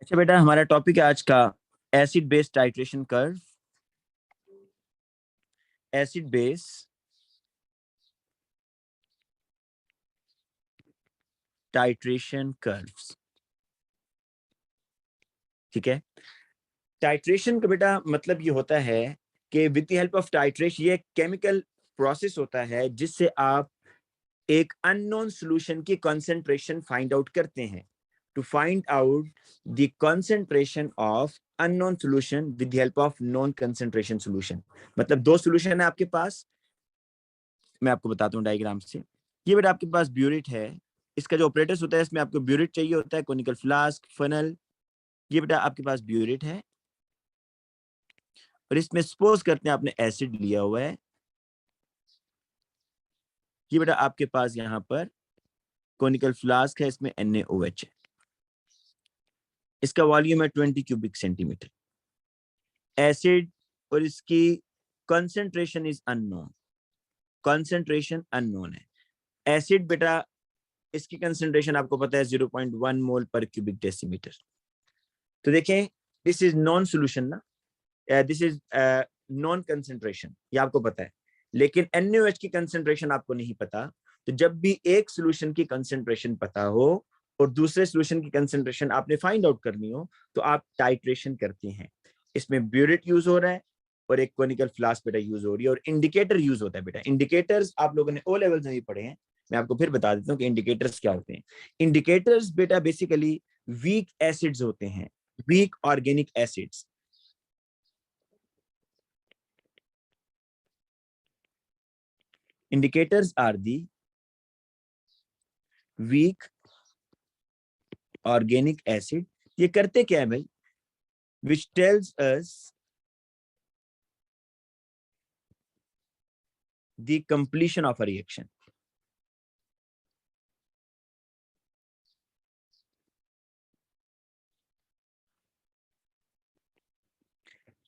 अच्छा बेटा, हमारा टॉपिक है आज का acid base titration curve. Acid base titration curves. ठीक है। टाइट्रेशन का बेटा मतलब ये होता है कि with the help of titration, ये केमिकल प्रोसेस होता है जिससे आप एक अननोन सॉल्यूशन की कंसंट्रेशन फाइंड आउट करते हैं। To find out the concentration of unknown solution with the help of known concentration solution. मतलब दो सॉल्यूशन है आपके पास, मैं आपको बताता हूँ डायग्राम से। ये बेटा आपके पास ब्यूरिट है, इसका जो ऑपरेटर्स होता है इसमें आपको ब्यूरिट चाहिए होता है, कोनिकल फ्लास्क, फनल। ये बेटा आपके पास ब्यूरिट है और इसमें सपोज करते हैं आपने एसिड लिया हुआ है। ये बेटा आपके पास यहाँ पर कोनिकल फ्लास्क है, इसमें NaOH है। इसका वॉल्यूम है 20 क्यूबिक सेंटीमीटर। एसिड और इसकी concentration is unknown, concentration unknown है। एसिड बेटा इसकी कंसंट्रेशन आपको पता है 0.1 मोल पर क्यूबिक डेसीमीटर। तो देखें, दिस इज नॉन सोल्यूशन ना, दिस इज नॉन कंसंट्रेशन, ये आपको पता है, लेकिन NaOH की कंसंट्रेशन आपको नहीं पता। तो जब भी एक सोल्यूशन की कंसंट्रेशन पता हो और दूसरे सोल्यूशन की कंसंट्रेशन आपने फाइंड आउट करनी हो तो आप टाइट्रेशन करते हैं। इसमें ब्यूरेट यूज हो रहा है और एक कोनिकल फ्लास्क बेटा यूज हो रही है और इंडिकेटर यूज होता है। बेटा इंडिकेटर्स आप लोगों ने ओ लेवल्स में भी पढ़े हैं, मैं आपको फिर बता देता हूँ कि इंडिकेटर्स क्या होते हैं। इंडिकेटर्स बेटा बेसिकली वीक एसिड्स होते हैं, weak organic acids. Indicators are the weak organic acid। ये करते क्या है भाई? Which tells us the completion of a reaction।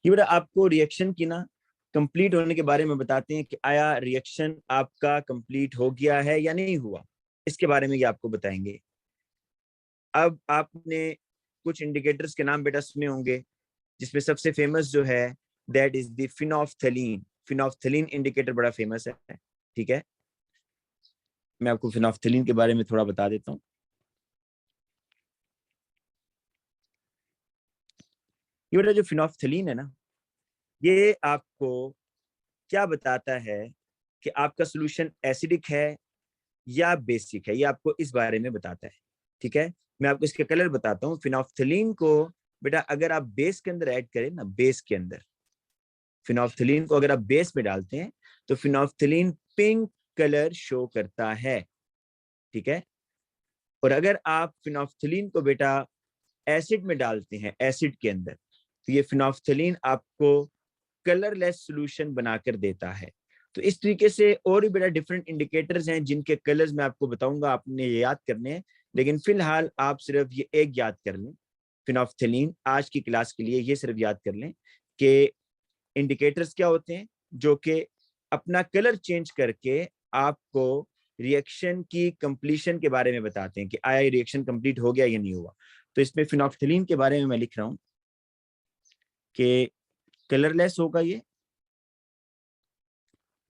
ये बेटा आपको रिएक्शन की ना कंप्लीट होने के बारे में बताते हैं कि आया रिएक्शन आपका कंप्लीट हो गया है या नहीं हुआ, इसके बारे में ये आपको बताएंगे। अब आपने कुछ इंडिकेटर्स के नाम बेटा सुने होंगे, जिसमें सबसे फेमस जो है that is the phenolphthalein. Phenolphthalein indicator बड़ा फेमस है। ठीक है, मैं आपको फिनोफ्थलीन के बारे में थोड़ा बता देता हूँ। ये बेटा जो फिनोफ्थलीन है ना, ये आपको क्या बताता है कि आपका सॉल्यूशन एसिडिक है या बेसिक है, ये आपको इस बारे में बताता है। ठीक है, मैं आपको इसके कलर बताता हूँ। फिनोफ्थलीन को बेटा अगर आप बेस के अंदर ऐड करें ना, बेस के अंदर फिनोफ्थलीन को अगर आप बेस में डालते हैं तो फिनोफ्थलीन पिंक कलर शो करता है। ठीक है, और अगर आप फिनोफ्थलीन को बेटा एसिड में डालते हैं, एसिड के अंदर, तो ये फिनोफ्थलीन आपको कलरलेस सॉल्यूशन बनाकर देता है। तो इस तरीके से और भी बड़ा डिफरेंट इंडिकेटर्स हैं जिनके कलर्स मैं आपको बताऊंगा, आपने ये याद करने हैं। लेकिन फिलहाल आप सिर्फ ये एक याद कर लें, फिनोफ्थलीन, आज की क्लास के लिए ये सिर्फ याद कर लें कि इंडिकेटर्स क्या होते हैं जो कि अपना कलर चेंज करके आपको रिएक्शन की कंप्लीशन के बारे में बताते हैं कि आया रिएक्शन कंप्लीट हो गया या नहीं हुआ। तो इसमें फिनोफ्थलीन के बारे में मैं लिख रहा हूं कि कलरलेस होगा ये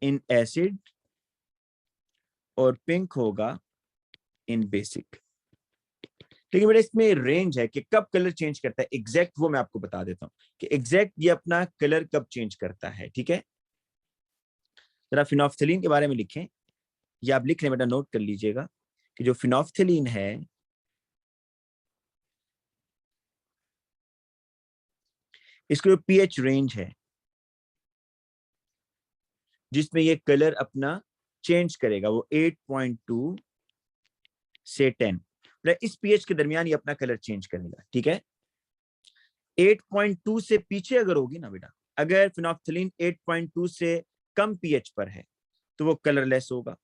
इन एसिड और पिंक होगा इन बेसिक। लेकिन बेटा इसमें रेंज है कि कब कलर चेंज करता है एग्जैक्ट, वो मैं आपको बता देता हूं कि एग्जैक्ट ये अपना कलर कब चेंज करता है। ठीक है, जरा फिनोफ्थलीन के बारे में लिखें, ये आप लिख रहे बेटा, नोट कर लीजिएगा कि जो फिनोफ्थलीन है इसको जो पीएच रेंज है जिसमें ये कलर अपना चेंज करेगा वो 8.2 से 10, इस पीएच के दरमियान ये अपना कलर चेंज करेगा। ठीक है, 8.2 से पीछे अगर होगी ना बेटा, अगर फिनोफ्थलीन 8.2 से कम पीएच पर है तो वो कलरलेस होगा।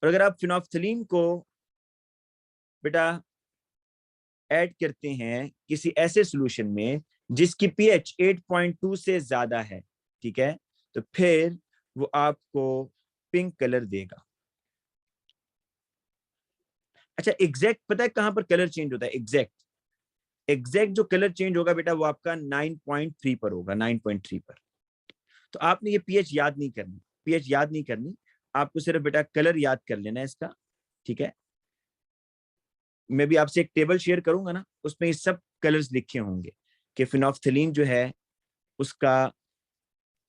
और अगर आप फिनोफ्थलीन को बेटा ऐड करते हैं किसी ऐसे सॉल्यूशन में जिसकी पीएच 8.2 से ज्यादा है, ठीक है, तो फिर वो आपको पिंक कलर देगा। अच्छा, एग्जैक्ट पता है कहां पर कलर चेंज होता है? एग्जैक्ट जो कलर चेंज होगा बेटा वो आपका 9.3 पर होगा, 9.3 पर। तो आपने ये पीएच याद नहीं करनी, पीएच याद नहीं करनी, आपको सिर्फ बेटा कलर याद कर लेना है इसका, ठीक है? मैं भी आपसे एक टेबल शेयर करूंगा ना, उसमें ये सब कलर्स लिखे होंगे कि फिनोल्फथलीन जो है उसका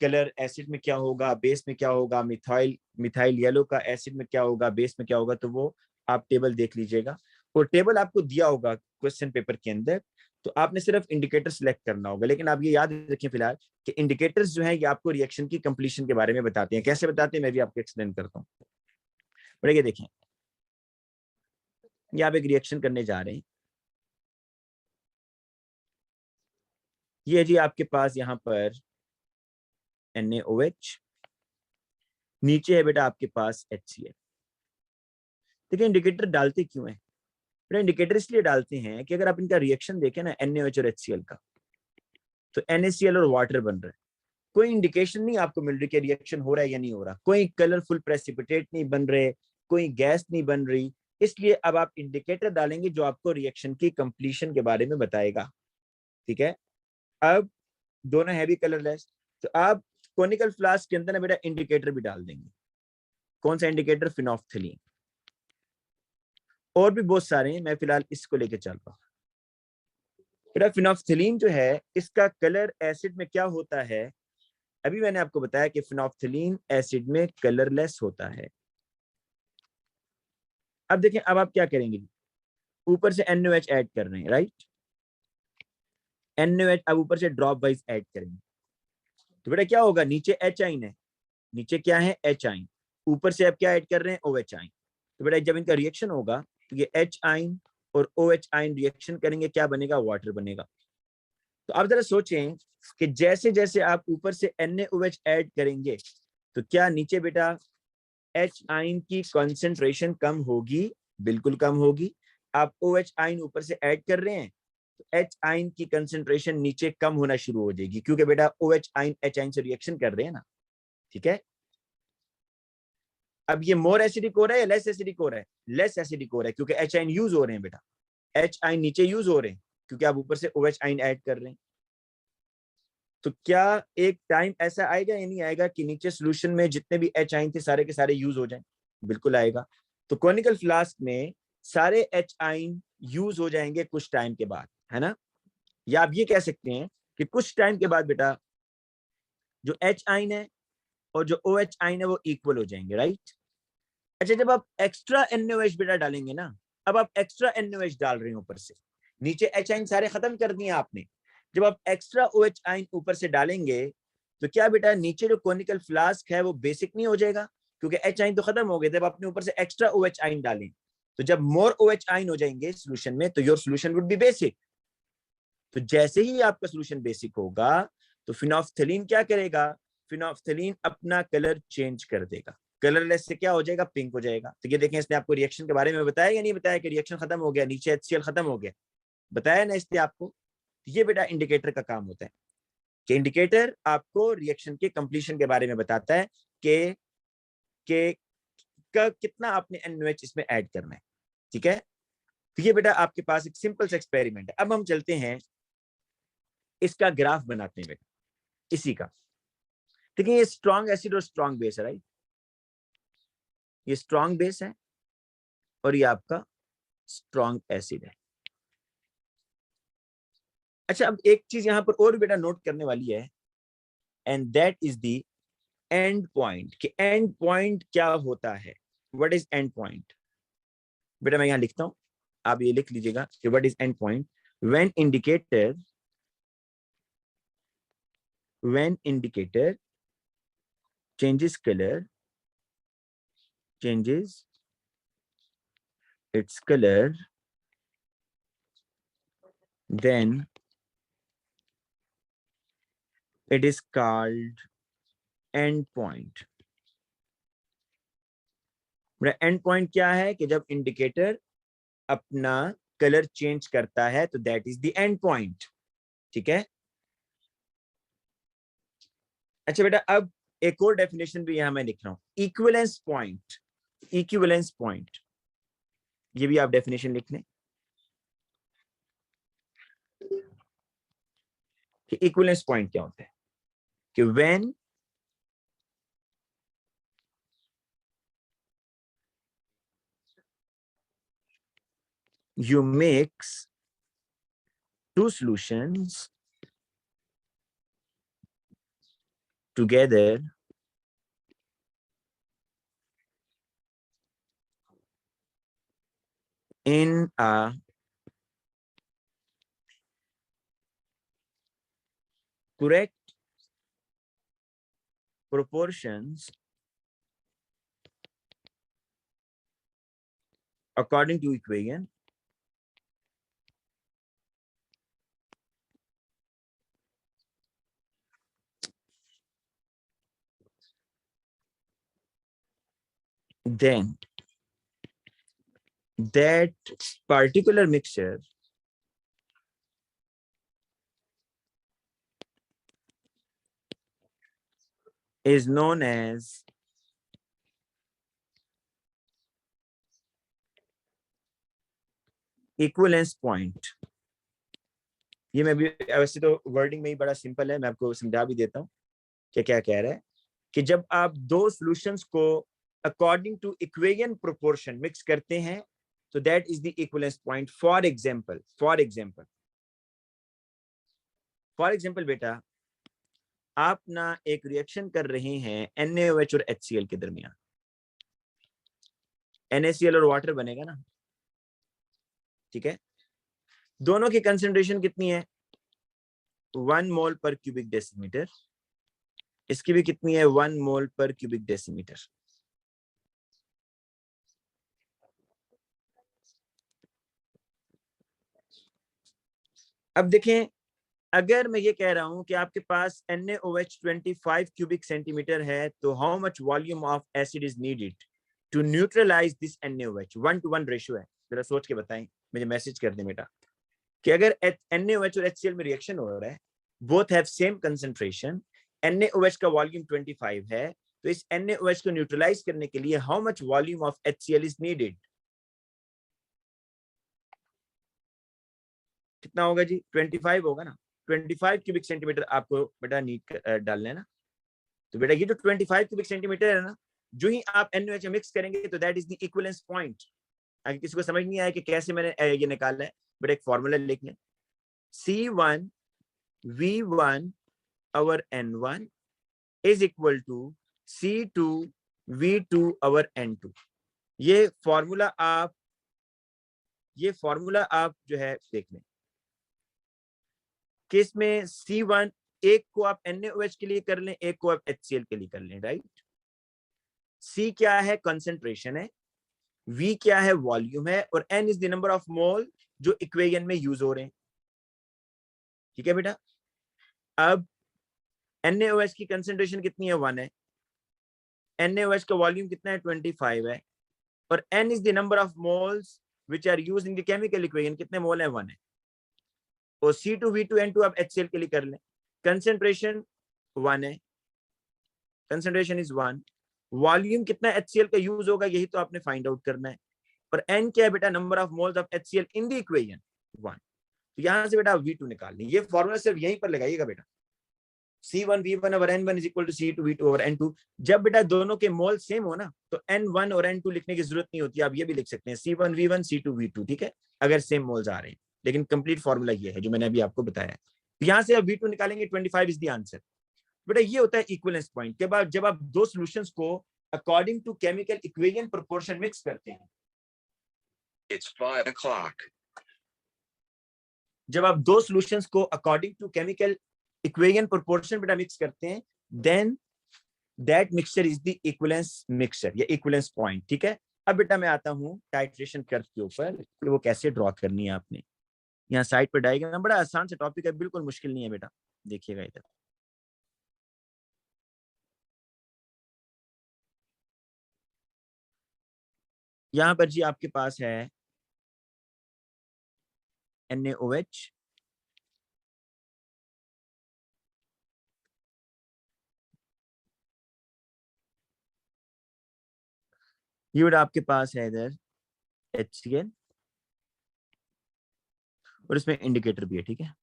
कलर एसिड में क्या होगा, बेस में क्या होगा, मिथाइल मिथाइल येलो का एसिड में क्या होगा, बेस में क्या होगा। तो वो आप टेबल देख लीजिएगा, और टेबल आपको दिया होगा क्वेश्चन पेपर के अंदर, तो आपने सिर्फ इंडिकेटर सिलेक्ट करना होगा। लेकिन आप ये याद रखें फिलहाल कि इंडिकेटर्स जो है ये आपको रिएक्शन की कंप्लीशन के बारे में बताते हैं। कैसे बताते हैं मैं भी आपको एक्सप्लेन करता हूँ। बढ़िया, देखें, ये आप एक रिएक्शन करने जा रहे हैं, ये जी आपके पास यहाँ पर NaOH, नीचे है बेटा आपके पास HCl। देखिए इंडिकेटर डालते क्यों है बेटा? इंडिकेटर इसलिए डालते हैं कि अगर आप इनका रिएक्शन देखें ना, NaOH और HCl का, तो NaCl और वाटर बन रहा है, कोई इंडिकेशन नहीं आपको मिल रही कि रिएक्शन हो रहा है या नहीं हो रहा, कोई कलरफुल प्रेसिपिटेट नहीं बन रहे, कोई गैस नहीं बन रही। इसलिए अब आप इंडिकेटर डालेंगे जो आपको रिएक्शन की कंप्लीशन के बारे में बताएगा, ठीक है? अब दोनों हैवी कलरलेस, तो आप कोनिकल फ्लास्क के अंदर ना बेटा इंडिकेटर भी डाल देंगे। कौन सा इंडिकेटर? फिनोल्फथलीन। और भी बहुत सारे हैं, मैं फिलहाल इसको लेके चल रहा हूं। बेटा फिनोल्फथलीन जो है इसका कलर एसिड में क्या होता है? अभी मैंने आपको बताया कि फिनोल्फथलीन एसिड में कलरलेस होता है। अब देखें, अब आप क्या करेंगे, ऊपर से NaOH ऐड कर रहे हैं, राइट? NaOH अब ऊपर से ड्रॉप वाइज ऐड करेंगे, तो बेटा क्या होगा? नीचे H आइन है, नीचे क्या है? H आइन, ऊपर से आप क्या ऐड कर रहे हैं? OH आइन। तो बेटा जब इनका रिएक्शन होगा तो ये H आइन और OH आइन रिएक्शन करेंगे, क्या बनेगा? वाटर बनेगा। तो आप जरा सोचें कि जैसे जैसे आप ऊपर से NaOH ऐड करेंगे तो क्या नीचे बेटा H आइन की कॉन्सेंट्रेशन कम होगी? बिल्कुल कम होगी। आप OH आइन ऊपर से ऐड कर रहे हैं तो H आइन की कंसेंट्रेशन नीचे कम होना शुरू हो जाएगी, क्योंकि बेटा OH आइन H आइन से रिएक्शन कर रहे हैं ना, ठीक है? अब ये मोर एसिडिक हो रहा है या लेस एसिडिक हो रहा है? लेस एसिडिक हो रहा है, क्योंकि H आइन यूज हो रहे हैं बेटा, H आइन नीचे यूज हो रहे हैं क्योंकि आप ऊपर से OH आइन ऐड कर रहे हैं। तो क्या एक टाइम ऐसा आएगा या नहीं आएगा कि नीचे सोल्यूशन में जितने भी H आइन थे सारे के सारे यूज हो जाएं? बिल्कुल आएगा। तो कॉनिकल फ्लास्क में सारे H आइन यूज हो जाएंगे कुछ टाइम के बाद, है ना? या आप ये कह सकते हैं कि कुछ टाइम के बाद बेटा जो H आइन है और जो OH आइन है वो इक्वल हो जाएंगे, राइट? अच्छा, जब आप एक्स्ट्रा NaOH बेटा डालेंगे ना, अब आप एक्स्ट्रा NaOH डाल रहे हैं ऊपर से, नीचे H आइन सारे खत्म कर दिए आपने, जब आप एक्स्ट्रा OH आइन ऊपर से डालेंगे तो क्या बेटा नीचे जो कोनिकल फ्लास्क है वो बेसिक नहीं हो जाएगा? क्योंकि H आइन तो खत्म हो गए, जब आपने ऊपर से एक्स्ट्रा OH आइन डालें तो जब मोर OH आइन हो जाएंगे सोल्यूशन में तो your solution would be basic. तो जैसे ही आपका सोल्यूशन बेसिक होगा तो फिनोल्फथलीन क्या करेगा? फिनोल्फथलीन अपना कलर चेंज कर देगा, कलरलेस से क्या हो जाएगा? पिंक हो जाएगा। तो ये देखें, इसने आपको रिएक्शन के बारे में बताया या नहीं बताया कि रिएक्शन खत्म हो गया, नीचे HCl खत्म हो गया? बताया ना इसने आपको। तो ये बेटा इंडिकेटर का काम होता है कि इंडिकेटर आपको रिएक्शन के कंप्लीशन के बारे में बताता है कि कितना आपने NaOH इसमें ऐड करना है, ठीक है? तो ये बेटा आपके पास एक सिंपल सा एक्सपेरिमेंट है। अब हम चलते हैं इसका ग्राफ बनाते हैं बेटा, इसी का। देखिए ये स्ट्रॉन्ग एसिड और स्ट्रॉन्ग बेस है, राइट? ये स्ट्रॉन्ग बेस है और ये आपका स्ट्रॉन्ग एसिड है। अच्छा, अब एक चीज यहां पर और बेटा नोट करने वाली है, and that is the end point. कि एंड पॉइंट क्या होता है? What is and point? बेटा मैं यहां लिखता हूं, आप ये लिख लीजिएगा कि what is and point. When indicator changes color, changes its color, then it is called end point. And point क्या है? कि जब इंडिकेटर अपना कलर चेंज करता है तो that is the end point, ठीक है? अच्छा बेटा, अब एक और डेफिनेशन भी यहां मैं लिख रहा हूं, इक्विवेलेंस पॉइंट। इक्विवेलेंस पॉइंट ये भी आप डेफिनेशन लिख लें कि इक्विवेलेंस पॉइंट क्या होता है, कि when you mix two solutions together in a correct proportions according to equation, then that particular mixture is known as equivalence point. ये मैं भी वैसे तो वर्डिंग में ही बड़ा सिंपल है, मैं आपको समझा भी देता हूँ कि क्या कह रहा है, कि जब आप दो सॉल्यूशंस को according to equation proportion mix करते हैं तो that is the equivalence point. For example बेटा, आप ना एक रिएक्शन कर रहे हैं NaOH और HCl के दरमियान. NaCl और वाटर बनेगा ना, ठीक है. दोनों की कंसंट्रेशन कितनी है? 1 मोल पर क्यूबिक डेसीमीटर. इसकी भी कितनी है? 1 मोल पर क्यूबिक डेसीमीटर. अब देखें, अगर मैं ये कह रहा हूं कि आपके पास NaOH 25 क्यूबिक सेंटीमीटर है, तो how much volume of acid is needed to neutralise this NaOH? 1:1 ratio है. जरा सोच के बताएं, मुझे मैसेज कर दें बेटा, कि अगर NaOH और HCl में रिएक्शन हो रहा है, both have same concentration, NaOH का वॉल्यूम 25 है, तो इस NaOH को न्यूट्रलाइज करने के लिए how much volume of HCl is needed? कितना होगा जी? 25 होगा ना. 25 क्यूबिक सेंटीमीटर आपको बेटा नीड डालना है ना. तो बेटा ये जो 25 क्यूबिक सेंटीमीटर है ना, जो ही आप NaOH मिक्स करेंगे तो that is the equivalence point. अगर किसी को समझ नहीं आया कि कैसे मैंने ये निकाला है, बेटा एक फॉर्मूला लिख लें. C1 V1 our N1 is equal to C2 V2 our N2. ये फॉर्मूला आप जो है देख लें कि इसमें C1 एक को आप NaOH के लिए कर लें, एक को आप HCl के लिए कर लें, राइट. C क्या है? कंसंट्रेशन है. V क्या है? वॉल्यूम है. और N is the number of mole जो इक्वेशन में यूज हो रहे हैं. ठीक है बेटा. अब NaOH की कंसंट्रेशन कितनी है? 1 है. NaOH का वॉल्यूम कितना है? 25 है. और N is the number of moles which are used in the chemical equation. कितने मोल है? 1 है. और C2 V2 N2 आप HCl के लिए कर लें. कंसंट्रेशन 1 है. Concentration is 1. वॉल्यूम कितना HCl का यूज होगा, यही तो आपने फाइंड आउट करना है. और N क्या है बेटा? Number of moles of HCl in the equation 1. तो यहां से बेटा V2 निकाल लें. ये फॉर्मूला सिर्फ यहीं पर लगाइएगा बेटा. C1 V1 over N1 is equal to C2 V2 over N2. जब बेटा दोनों के मोल सेम हो ना, तो N1 और N2 लिखने की जरूरत नहीं होती. आप ये भी लिख सकते हैं C1 V1 C2 V2, ठीक है, अगर सेम मोल्स आ रहे हैं. लेकिन कंप्लीट फॉर्मूला ये है जो मैंने अभी आपको बताया है. यहां से आप V2 निकालेंगे, 25 इज द आंसर. बेटा ये होता है इक्विवेलेंस पॉइंट. के बाद जब आप दो सॉल्यूशंस को according to chemical equation proportion mix करते हैं. It's 5 o'clock. जब आप दो सॉल्यूशंस को according to chemical equation proportion बेटा मिक्स करते हैं, then that mixture is the equivalence mixture या इक्विवेलेंस पॉइंट. ठीक है. अब बेटा मैं आता हूं टाइट्रेशन कर्व के ऊपर कि वो कैसे ड्रॉ करनी है आपने. यहाँ साइड पर डायग्राम, बड़ा आसान सा टॉपिक है, बिल्कुल मुश्किल नहीं है बेटा. देखिएगा इधर. यहाँ पर जी आपके पास है NaOH, ये बेटा आपके पास है इधर HCl, और इसमें इंडिकेटर भी है, ठीक है।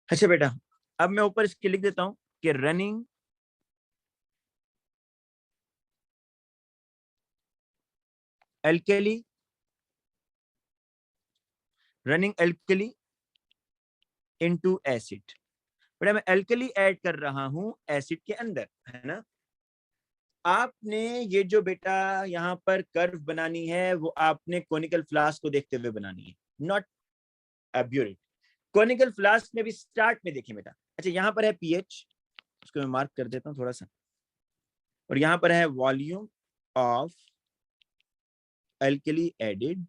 अच्छा बेटा, अब मैं ऊपर इसके लिख देता हूं कि रनिंग एल्केली, इनटू एसिड। बेटा मैं एल्केली ऐड कर रहा हूं एसिड के अंदर, है ना। आपने ये जो बेटा यहाँ पर कर्व बनानी है वो आपने कोनिकल फ्लास्क को देखते हुए बनानी है, नॉट ब्यूरिट। कोनिकल फ्लास्क में भी स्टार्ट में देखिए बेटा, अच्छा यहाँ पर है पीएच, उसको मैं मार्क कर देता हूँ थोड़ा सा, और यहाँ पर है वॉल्यूम ऑफ एल्केली एडिड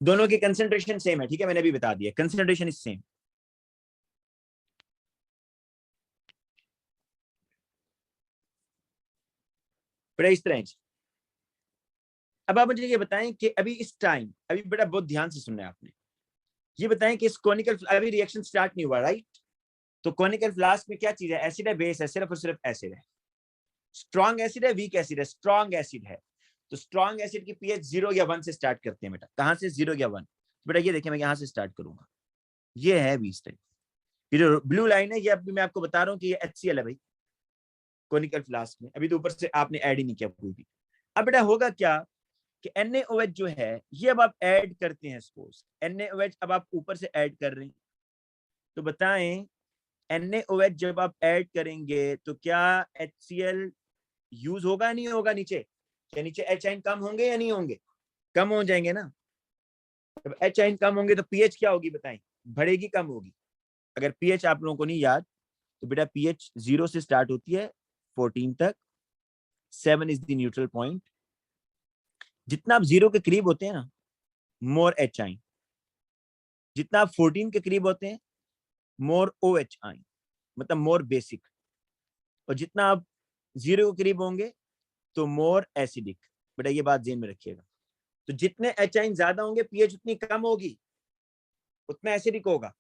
दोनों की कंसेंट्रेशन सेम है, ठीक है, मैंने अभी बता दिया कंसेंट्रेशन इज सेम। बेटा इस तरह अब आप मुझे ये बताएं कि अभी इस टाइम, अभी बेटा बहुत ध्यान से सुनना है आपने, ये बताएं कि इस कोनिकल, अभी रिएक्शन स्टार्ट नहीं हुआ, राइट। तो कोनिकल फ्लास्क में क्या चीज है, एसिड है, बेस है, सिर्फ और सिर्फ एसिड है। स्ट्रॉन्ग एसिड है, वीक एसिड है, स्ट्रॉन्ग एसिड है। तो स्ट्रॉन्ग एसिड की पीएच 0 या 1 से स्टार्ट करते हैं बेटा, कहां से, 0 या 1। बेटा ये देखिए मैं यहां से स्टार्ट करूंगा, ये है 20 टाइप, ये जो ब्लू लाइन है ये अभी मैं आपको बता रहा हूँ कि ये HCl है भाई कोनिकल फ्लास्क में, अभी तो ऊपर से आपने ऐड ही नहीं किया कोई भी। अब बेटा होगा क्या कि NaOH जो है ये अब आप ऐड करते हैं, सपोज NaOH अब आप ऊपर से ऐड कर रहे हैं, तो बताएं NaOH जब आप ऐड करेंगे तो क्या HCl यूज होगा नहीं होगा नीचे, क्या नीचे H आयन कम होंगे या नहीं होंगे, कम हो जाएंगे ना। जब H आयन कम होंगे तो पीएच क्या होगी बताएं, बढ़ेगी कम होगी। अगर पीएच आप लोगों को नहीं याद तो बेटा पीएच 0 से स्टार्ट होती है 14 तक, 7 इज द न्यूट्रल पॉइंट। जितना आप 0 के करीब होते हैं ना, मोर H आयन, जितना आप 14 के करीब होते हैं मोर OH आयन, मतलब मोर बेसिक, और जितना आप 0 के करीब होंगे तो मोर एसिडिक। बेटा ये बात ध्यान में रखिएगा, तो जितने H आयन ज्यादा होंगे पीएच उतनी कम होगी, उतना एसिडिक होगा,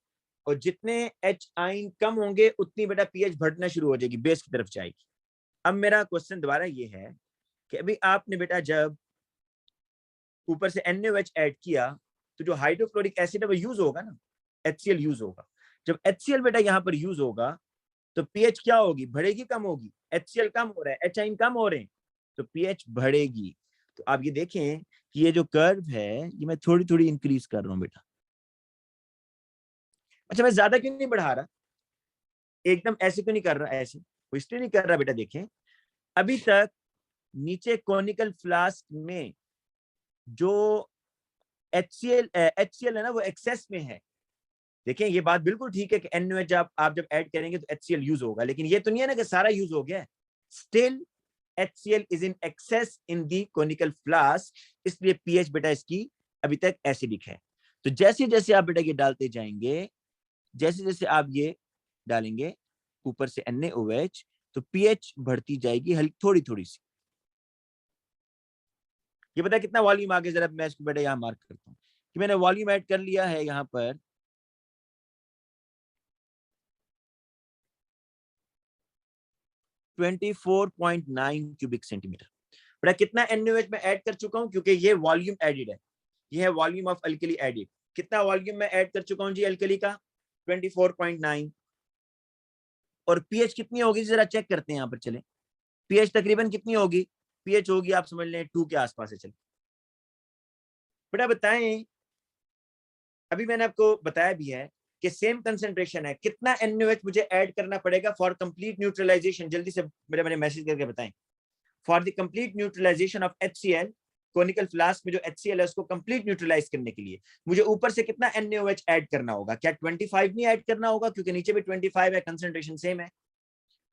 और जितने H आयन कम होंगे उतनी बेटा पीएच बढ़ना शुरू हो जाएगी, बेस की तरफ जाएगी। अब मेरा क्वेश्चन दोबारा ये है कि अभी आपने बेटा जब ऊपर से NaOH ऐड किया तो जो हाइड्रोक्लोरिक एसिड है वो यूज होगा ना, HCl यूज होगा। जब HCl बेटा यहाँ पर यूज होगा तो पीएच क्या होगी, बढ़ेगी कम होगी, HCl कम हो रहा है, H आयन कम हो रहे हैं, तो पीएच बढ़ेगी। तो आप ये देखें कि ये जो कर्व है ये मैं थोड़ी थोड़ी इंक्रीज कर रहा हूँ बेटा। अच्छा मैं ज्यादा क्यों नहीं बढ़ा रहा, एकदम ऐसे क्यों नहीं कर रहा, ऐसे वो इसलिए नहीं कर रहा बेटा, देखें अभी तक नीचे कोनिकल फ्लास्क में जो HCl है ना वो एक्सेस में है। देखें ये बात बिल्कुल ठीक है कि NaOH आप जब ऐड करेंगे तो HCl यूज होगा, लेकिन ये तो नहीं है ना कि सारा यूज हो गया है, still HCl is in excess in the conical flask, इसलिए पीएच बेटा इसकी अभी तक एसिडिक है। तो जैसे जैसे आप बेटा ये डालते जाएंगे, जैसे जैसे आप ये डालेंगे ऊपर से NaOH, तो पीएच बढ़ती जाएगी हल्की थोड़ी थोड़ी सी। ये पता है कितना वॉल्यूम आ गया, जरा मैं इसको बेटा यहाँ मार्क करता हूँ कि मैंने वॉल्यूम ऐड कर लिया है यहाँ पर 24.9 क्यूबिक सेंटीमीटर। बेटा कितना NaOH में ऐड कर चुका हूँ, क्योंकि ये वॉल्यूम एडिड है, ये है वॉल्यूम ऑफ अल्कली एडिड। कितना वॉल्यूम में ऐड कर चुका हूँ जी अल्कली का, 24.9। और पीएच कितनी होगी जरा चेक करते हैं, यहाँ पर चले, पीएच तकरीबन कितनी होगी, पीएच होगी आप समझ लें 2 के आसपास है। चले बेटा बताएं, अभी मैंने आपको बताया भी है कि सेम कंसेंट्रेशन है, कितना NaOH मुझे ऐड करना पड़ेगा फॉर कंप्लीट न्यूट्रलाइजेशन, जल्दी से मेरे मैसेज करके बताएं। For the complete neutralisation of HCl, conical flask में जो HCl है उसको कंप्लीट न्यूट्रलाइज करने के लिए मुझे ऊपर से कितना NaOH ऐड करना होगा, क्या 25 नहीं ऐड करना होगा, क्योंकि नीचे भी 25 है, कंसेंट्रेशन सेम है,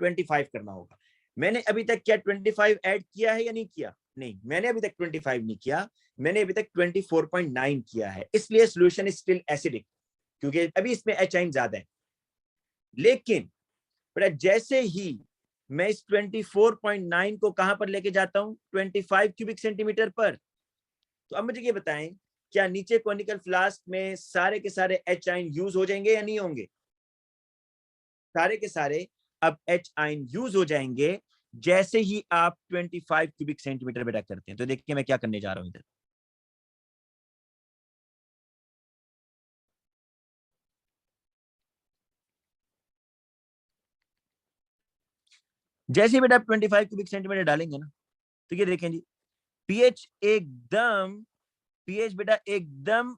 25 करना होगा। मैंने अभी तक क्या 25 ऐड किया है या नहीं किया, नहीं मैंने अभी तक 25 नहीं किया, मैंने अभी तक 24.9 किया है, इसलिए सोल्यूशन इज स्टिल एसिडिक, क्योंकि अभी इसमें H आयन ज्यादा है। लेकिन बेटा जैसे ही मैं इस 24.9 को कहां पर लेके जाता हूं, 25 क्यूबिक सेंटीमीटर पर, तो अब मुझे ये बताएं, क्या नीचे कॉनिकल फ्लास्क में सारे के सारे एच आइन यूज हो जाएंगे या नहीं होंगे? सारे के सारे अब एच आइन यूज हो जाएंगे जैसे ही आप 25 क्यूबिक सेंटीमीटर बेटा करते हैं। तो देखिए मैं क्या करने जा रहा हूं इधर। जैसे ही बेटा 25 क्यूबिक सेंटीमीटर डालेंगे ना, तो ये देखें जी, पीएच एकदम, पीएच बेटा एकदम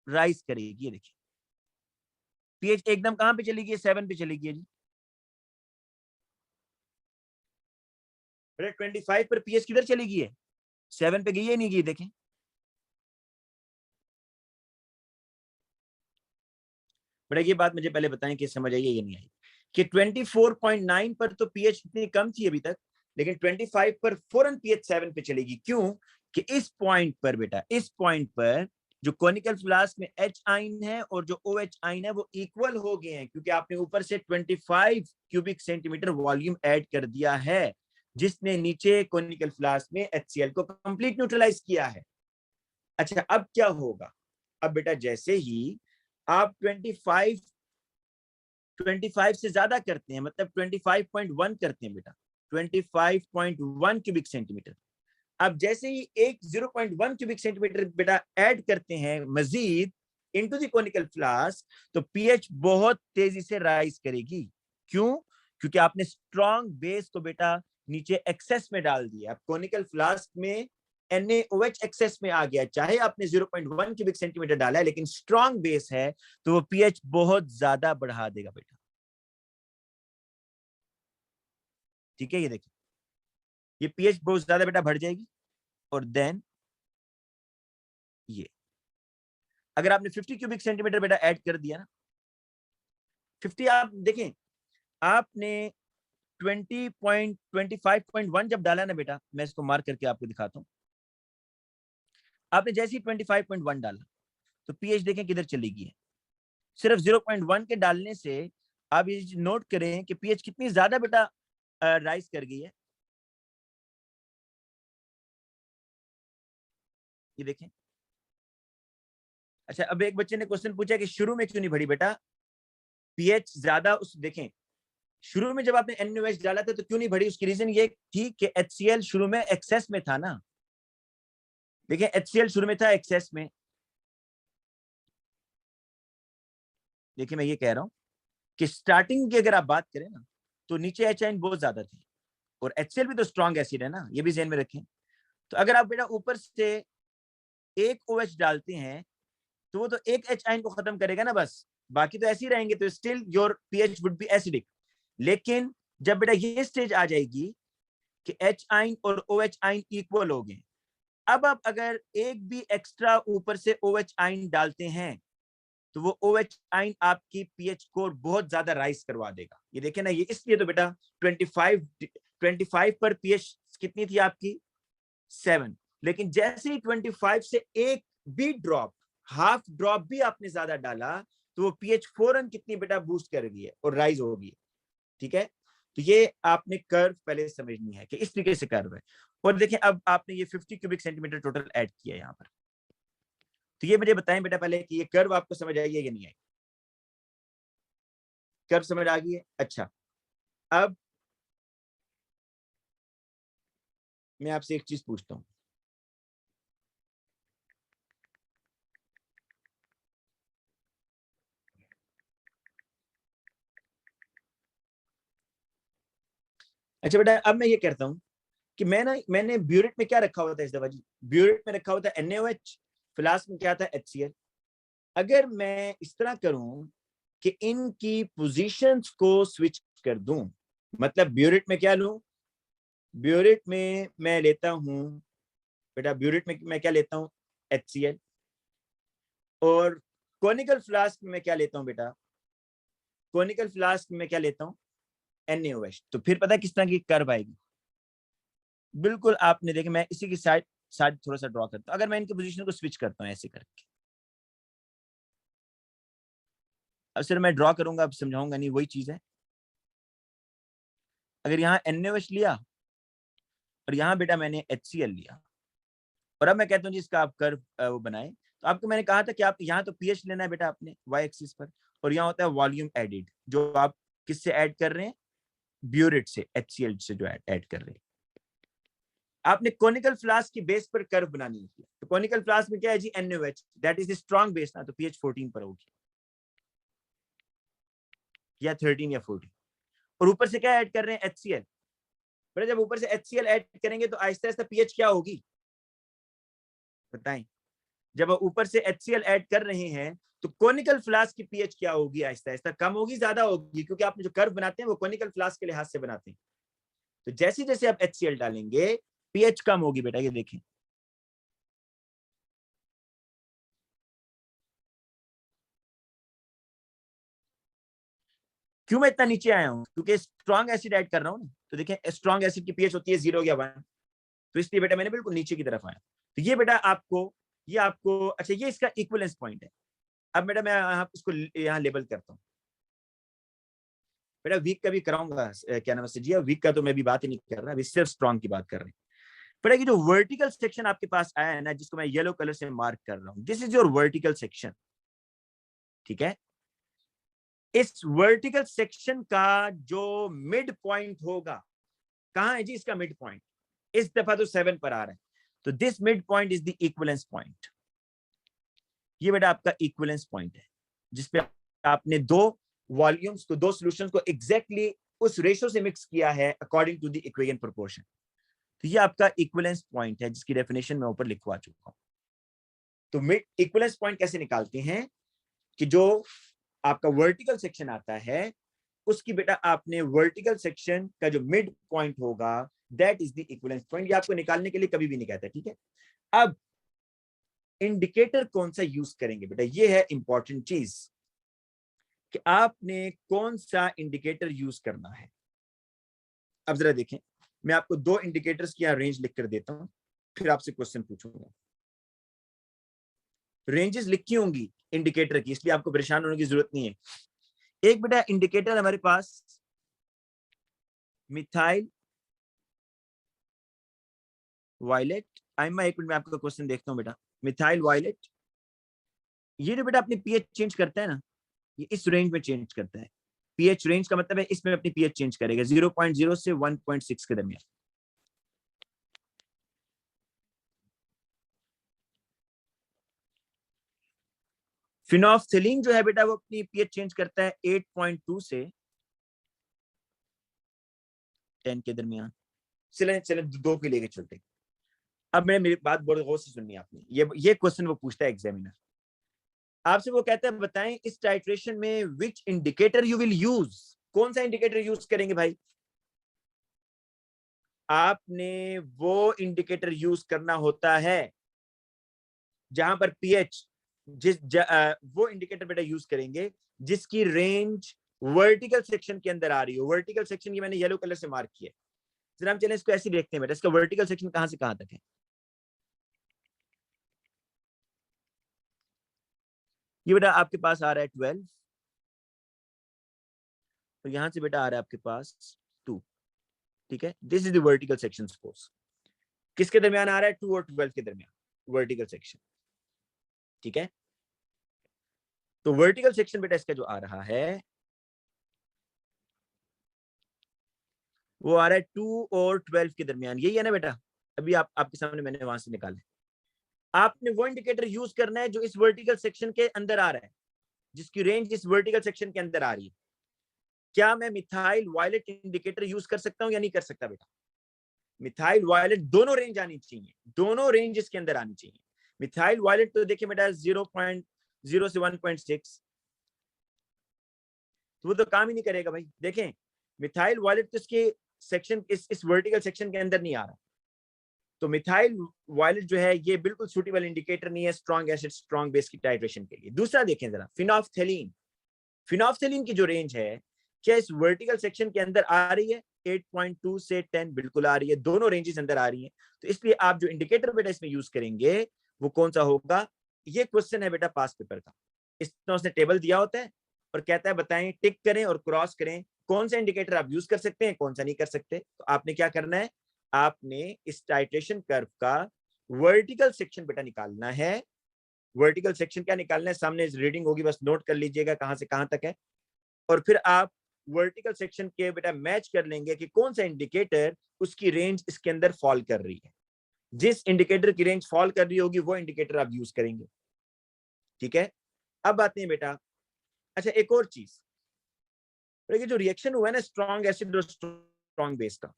राइज करेगी। ये देखिए पीएच एकदम कहां पे चली गई है, 7 पे चली गई है जी। बेटा 25 पर पीएच किधर चली गई है, 7 पे गई है नहीं गई, देखें। बेटा ये बात मुझे पहले बताएं कि समझ आई ये नहीं आई, कि 24.9 पर तो पीएच इतनी कम थी अभी तक, लेकिन 25 पर फौरन पीएच 7 पे चलेगी। क्यों? कि इस पॉइंट पर बेटा, इस पॉइंट पर जो कॉनिकल फ्लास्क में एच आइन है और जो ओ एच आइन है वो इक्वल हो गए हैं, क्योंकि आपने ऊपर से 25 क्यूबिक सेंटीमीटर वॉल्यूम ऐड कर दिया है, जिसने नीचे कॉनिकल फ्लास्क में HCl को कंप्लीट न्यूट्रलाइज किया है। अच्छा अब क्या होगा? अब बेटा जैसे ही आप 25 से ज्यादा करते हैं, मतलब 25.1 करते हैं बेटा, 25.1 क्यूबिक सेंटीमीटर, अब जैसे ही एक 0.1 क्यूबिक सेंटीमीटर बेटा ऐड करते हैं मजीद इनटू द कॉनिकल फ्लास्क, तो पीएच बहुत तेजी से राइज करेगी। क्यों? क्योंकि आपने स्ट्रॉन्ग बेस को बेटा नीचे एक्सेस में डाल दिया। अब कॉनिकल फ्लास्क में NaOH एक्सेस में आ गया, चाहे आपने 0.1 क्यूबिक सेंटीमीटर डाला है, लेकिन स्ट्रॉन्ग बेस है तो वो पीएच बहुत ज्यादा बढ़ा देगा बेटा। ठीक है, ये देखिए ये पीएच बहुत ज्यादा बेटा बढ़ जाएगी। और देन ये अगर आपने 50 क्यूबिक सेंटीमीटर बेटा ऐड कर दिया ना, 50 आप देखें, आपने 20.25.1 जब डाला ना बेटा, मैं इसको मार्क करके आपको दिखाता हूं, आपने जैसे ही 25.1 डाला तो पीएच देखें किधर चली गई है। सिर्फ 0.1 के डालने से आप ये नोट करें कि पीएच कितनी ज्यादा बेटा राइज कर गई है। ये देखें। अच्छा अब एक बच्चे ने क्वेश्चन पूछा कि शुरू में क्यों नहीं बढ़ी बेटा पीएच ज्यादा, उस देखें शुरू में जब आपने NaOH डाला था तो क्यों नहीं बढ़ी, उसकी रीजन ये थी कि HCl शुरू में एक्सेस में था ना। देखिए HCl शुरू में था एक्सेस में। देखिए मैं ये कह रहा हूं कि स्टार्टिंग की अगर आप बात करें ना, तो नीचे एच आइन बहुत ज्यादा थी, और HCl भी तो स्ट्रॉन्ग एसिड है ना, ये भी ध्यान में रखें। तो अगर आप बेटा ऊपर से एक OH डालते हैं तो वो तो एक एच आइन को खत्म करेगा ना बस, बाकी तो ऐसे ही रहेंगे, तो still your pH would be acidic. लेकिन जब बेटा ये स्टेज आ जाएगी कि एच आइन और OH आइन इक्वल हो गए, अब आप अगर एक भी एक्स्ट्रा ऊपर से OH आइन डालते हैं तो वो OH आइन आपकी पीएच को बहुत ज्यादा राइज करवा देगा। ये देखें ना, ये इसलिए तो बेटा 25 पर पीएच कितनी थी आपकी, 7, लेकिन जैसे ही 25 से एक भी ड्रॉप, हाफ ड्रॉप भी आपने ज्यादा डाला तो वो पीएच फौरन कितनी बेटा बूस्ट कर गई है और राइज हो गई है। ठीक है, तो ये आपने कर्व पहले समझनी है कि इस तरीके से कर्व है। और देखिए अब आपने ये 50 क्यूबिक सेंटीमीटर टोटल ऐड किया यहाँ पर, तो ये मुझे बताएं बेटा पहले कि ये कर्व आपको समझ आई है या नहीं आई? कर्व समझ आ गई है? अच्छा अब मैं आपसे एक चीज पूछता हूँ, अच्छा बेटा अब मैं ये कहता हूँ कि मैंने ब्यूरेट में क्या रखा हुआ था इस दफा जी, ब्यूरेट में रखा हुआ था NaOH, फ्लास्क में क्या था HCl। अगर मैं इस तरह करूं कि इनकी पोजीशंस को स्विच कर दूं, मतलब ब्यूरेट में क्या लूं, ब्यूरेट में मैं लेता हूं बेटा, ब्यूरेट में मैं क्या लेता हूं, HCl, और कॉनिकल फ्लास्क में मैं क्या लेता हूं बेटा, कॉनिकल फ्लास्क में मैं क्या लेता हूं, NaOH। तो फिर पता है किस तरह की कर्व आएगी, बिल्कुल आपने देखे, मैं इसी की साइड साइड थोड़ा सा ड्रॉ करता हूं, अगर मैं इनकी पोजीशन को स्विच करता हूं ऐसे करके, अब सिर्फ मैं ड्रॉ करूंगा, अब समझाऊंगा नहीं, वही चीज है। अगर यहाँ NaOH लिया और यहाँ बेटा मैंने HCl लिया, और अब मैं कहता हूँ जी इसका आप कर्व वो बनाए, तो आपको मैंने कहा था कि आप यहाँ तो pH लेना है बेटा आपने y एक्सिस पर, और यहाँ होता है वॉल्यूम एडिड, जो आप किससे ऐड कर रहे हैं, ब्यूरेट से, HCl से जो ऐड कर रहे हैं। आपने कोनिकल फ्लास्क की बेस पर कर्व बनानी होती है, तो कोनिकल फ्लास्क में क्या है जी, NaOH, that is strong base ना, तो pH 14 पर होगी या 13 या 14, और ऊपर से क्या ऐड कर रहे हैं, HCl। पर जब ऊपर से HCl ऐड करेंगे तो आहिस्ता आहिस्ता pH क्या होगी बताएं, जब ऊपर से HCl ऐड कर रहे हैं तो कोनिकल फ्लास्क की pH क्या होगी, आहिस्ता आहिस्ता कम होगी, ज्यादा होगी, क्योंकि आप जो कर्व बनाते हैं वो कोनिकल फ्लास्क के लिहाज से बनाते हैं। तो जैसे जैसे आप HCl डालेंगे pH कम होगी बेटा, ये देखें। क्यों मैं इतना नीचे आया हूं, क्योंकि स्ट्रॉन्ग एसिड ऐड कर रहा हूं ना, तो देखें स्ट्रॉन्ग एसिड की pH होती है 0 या 1, तो इसलिए बेटा मैंने बिल्कुल नीचे की तरफ आया। तो ये बेटा आपको, ये आपको, अच्छा ये इसका इक्विवेलेंस पॉइंट है। अब बेटा मैं इसको यहाँ लेबल करता हूँ बेटा, वीक का भी कराऊंगा, क्या नाम है जी, वीक का तो मैं भी बात ही नहीं कर रहा, अभी सिर्फ स्ट्रॉन्ग की बात कर रहे हैं। बेटा कि जो वर्टिकल सेक्शन आपके पास आया है ना, जिसको मैं येलो कलर से मार्क कर रहा हूं, this is your vertical section, ठीक है। इस वर्टिकल सेक्शन का जो मिड पॉइंट होगा, कहां है जी इसका मिड पॉइंट, इस दफा तो 7 पर आ रहा है, तो this mid point is the equivalence point. ये बेटा आपका इक्विवेलेंस पॉइंट है, जिसपे आपने दो वॉल्यूम्स को, दो सॉल्यूशंस को एग्जैक्टली उस रेशो से मिक्स किया है according to the equation proportion. तो ये आपका इक्विवेलेंस पॉइंट है, जिसकी डेफिनेशन मैं ऊपर लिखवा चुका हूं। तो मिड इक्विवेलेंस पॉइंट कैसे निकालते हैं, कि जो आपका वर्टिकल सेक्शन आता है उसकी बेटा आपने वर्टिकल सेक्शन का जो मिड पॉइंट होगा, that is the equivalence point. ये आपको निकालने के लिए कभी भी नहीं कहता, ठीक है। अब इंडिकेटर कौन सा यूज करेंगे बेटा, ये है इंपॉर्टेंट चीज, कि आपने कौन सा इंडिकेटर यूज करना है। अब जरा देखें, मैं आपको दो इंडिकेटर्स की रेंज लिख कर देता हूं, फिर आपसे क्वेश्चन पूछूंगा। रेंजेस लिखी होंगी इंडिकेटर की, इसलिए आपको परेशान होने की जरूरत नहीं है। एक बेटा इंडिकेटर हमारे पास मिथाइल वायलेट, आइमा एक मिनट में आपका क्वेश्चन देखता हूं बेटा। मिथाइल वायलेट, ये जो बेटा अपनी पीएच चेंज करता है ना, ये इस रेंज में चेंज करता है। पीएच रेंज का मतलब है इसमें अपनी पीएच चेंज करेगा 0.0 से 1.6 के दरमियान। फिनोल्फथलीन जो है बेटा वो अपनी पीएच चेंज करता है 8.2 से 10 के दरमियान। चले चले दो के लेके चलते। अब मेरी बात बड़े गौर से सुननी आपने, ये क्वेश्चन वो पूछता है एग्जामिनर आपसे, वो कहता है बताएं इस टाइट्रेशन में विच इंडिकेटर यू विल यूज, कौन सा इंडिकेटर यूज करेंगे भाई। आपने वो इंडिकेटर यूज करना होता है जहां पर पीएच वो इंडिकेटर बेटा यूज करेंगे जिसकी रेंज वर्टिकल सेक्शन के अंदर आ रही हो। वर्टिकल सेक्शन ये मैंने येलो कलर से मार्क किया। जरा हम चलें इसको ऐसे देखते हैं बेटा, इसका वर्टिकल सेक्शन कहां से कहां तक है। ये बेटा आपके पास आ रहा है 12, और यहां से बेटा आ रहा है आपके पास 2, ठीक है। This is the vertical section suppose, किसके दरमियान आ रहा है, 2 और 12 के दरमियान वर्टिकल सेक्शन, ठीक है। तो वर्टिकल सेक्शन बेटा इसका जो आ रहा है वो आ रहा है 2 और 12 के दरमियान, यही है ना बेटा। अभी आपके सामने मैंने वहां से निकाला। आपने वो इंडिकेटर यूज करना है जो इस वर्टिकल सेक्शन के अंदर आ रहा है, जिसकी रेंज इस वर्टिकल सेक्शन के अंदर आ रही है। क्या मैं मिथाइल वायलेट इंडिकेटर यूज कर सकता हूं या नहीं कर सकता बेटा। मिथाइल वायलेट दोनों रेंज आनी चाहिए, दोनों रेंज इसके अंदर आनी चाहिए। मिथाइल वायलेट तो देखिए बेटा 0.0 से 1.6, तो वो तो काम ही नहीं करेगा भाई। देखें मिथाइल वायलेट तो इसके सेक्शन इस वर्टिकल सेक्शन के अंदर नहीं आ रहा, तो मिथाइल वायलेट जो है ये बिल्कुल सूटेबल इंडिकेटर नहीं है स्ट्रॉन्ग एसिड स्ट्रॉन्ग बेस की टाइट्रेशन के लिए। दूसरा देखें जरा फिनोल्फथलीन, फिनोल्फथलीन की जो रेंज है क्या इस वर्टिकल सेक्शन के अंदर आ रही है, 8.2 से 10 बिल्कुल आ रही है, दोनों रेंजेस अंदर आ रही हैं। तो इसलिए आप जो इंडिकेटर बेटा इसमें यूज करेंगे वो कौन सा होगा। ये क्वेश्चन है बेटा पास पेपर का, इसमें उसने टेबल दिया होता है और कहता है बताएं, टिक करें और क्रॉस करें कौन सा इंडिकेटर आप यूज कर सकते हैं, कौन सा नहीं कर सकते। तो आपने क्या करना है, आपने इस टाइट्रेशन कर्व का वर्टिकल सेक्शन बेटा निकालना है। वर्टिकल सेक्शन क्या निकालना है, सामने रीडिंग होगी, बस नोट कर लीजिएगा कहां से कहां तक है। और फिर आप वर्टिकल सेक्शन के बेटा मैच कर लेंगे कि कौन सा इंडिकेटर उसकी रेंज इसके अंदर फॉल कर रही है। जिस इंडिकेटर की रेंज फॉल कर रही होगी वो इंडिकेटर आप यूज करेंगे। ठीक है, अब आते हैं बेटा, अच्छा एक और चीज, ये जो रिएक्शन हुआ है ना स्ट्रॉन्ग एसिड और स्ट्रॉन्ग बेस का,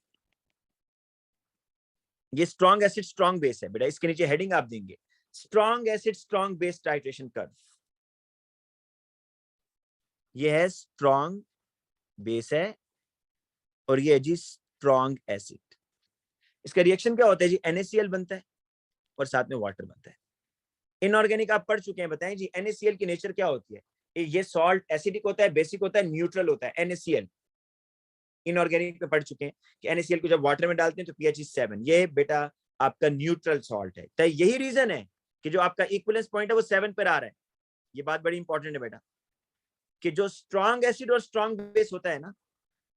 ये स्ट्रॉन्ग एसिड स्ट्रॉन्ग बेस है बेटा, इसके नीचे हेडिंग आप देंगे strong acid strong base titration curve. ये है स्ट्रॉन्ग बेस है और ये है जी स्ट्रॉन्ग एसिड। इसका रिएक्शन क्या होता है जी, NaCl बनता है और साथ में वाटर बनता है। इनऑर्गेनिक आप पढ़ चुके हैं, बताएं जी NaCl की नेचर क्या होती है। ये सॉल्ट एसिडिक होता है, बेसिक होता है, न्यूट्रल होता है NaCl। इनऑर्गेनिक में पढ़ चुके हैं कि NaCl को जब वाटर में डालते हैं तो pH is 7, ये बेटा आपका न्यूट्रल सॉल्ट है। तो यही रीजन है कि जो आपका इक्विवेलेंस पॉइंट है वो 7 पर आ रहा है। ये बात बड़ी इंपॉर्टेंट है बेटा, कि जो स्ट्रॉन्ग एसिड और स्ट्रॉन्ग बेस होता है ना,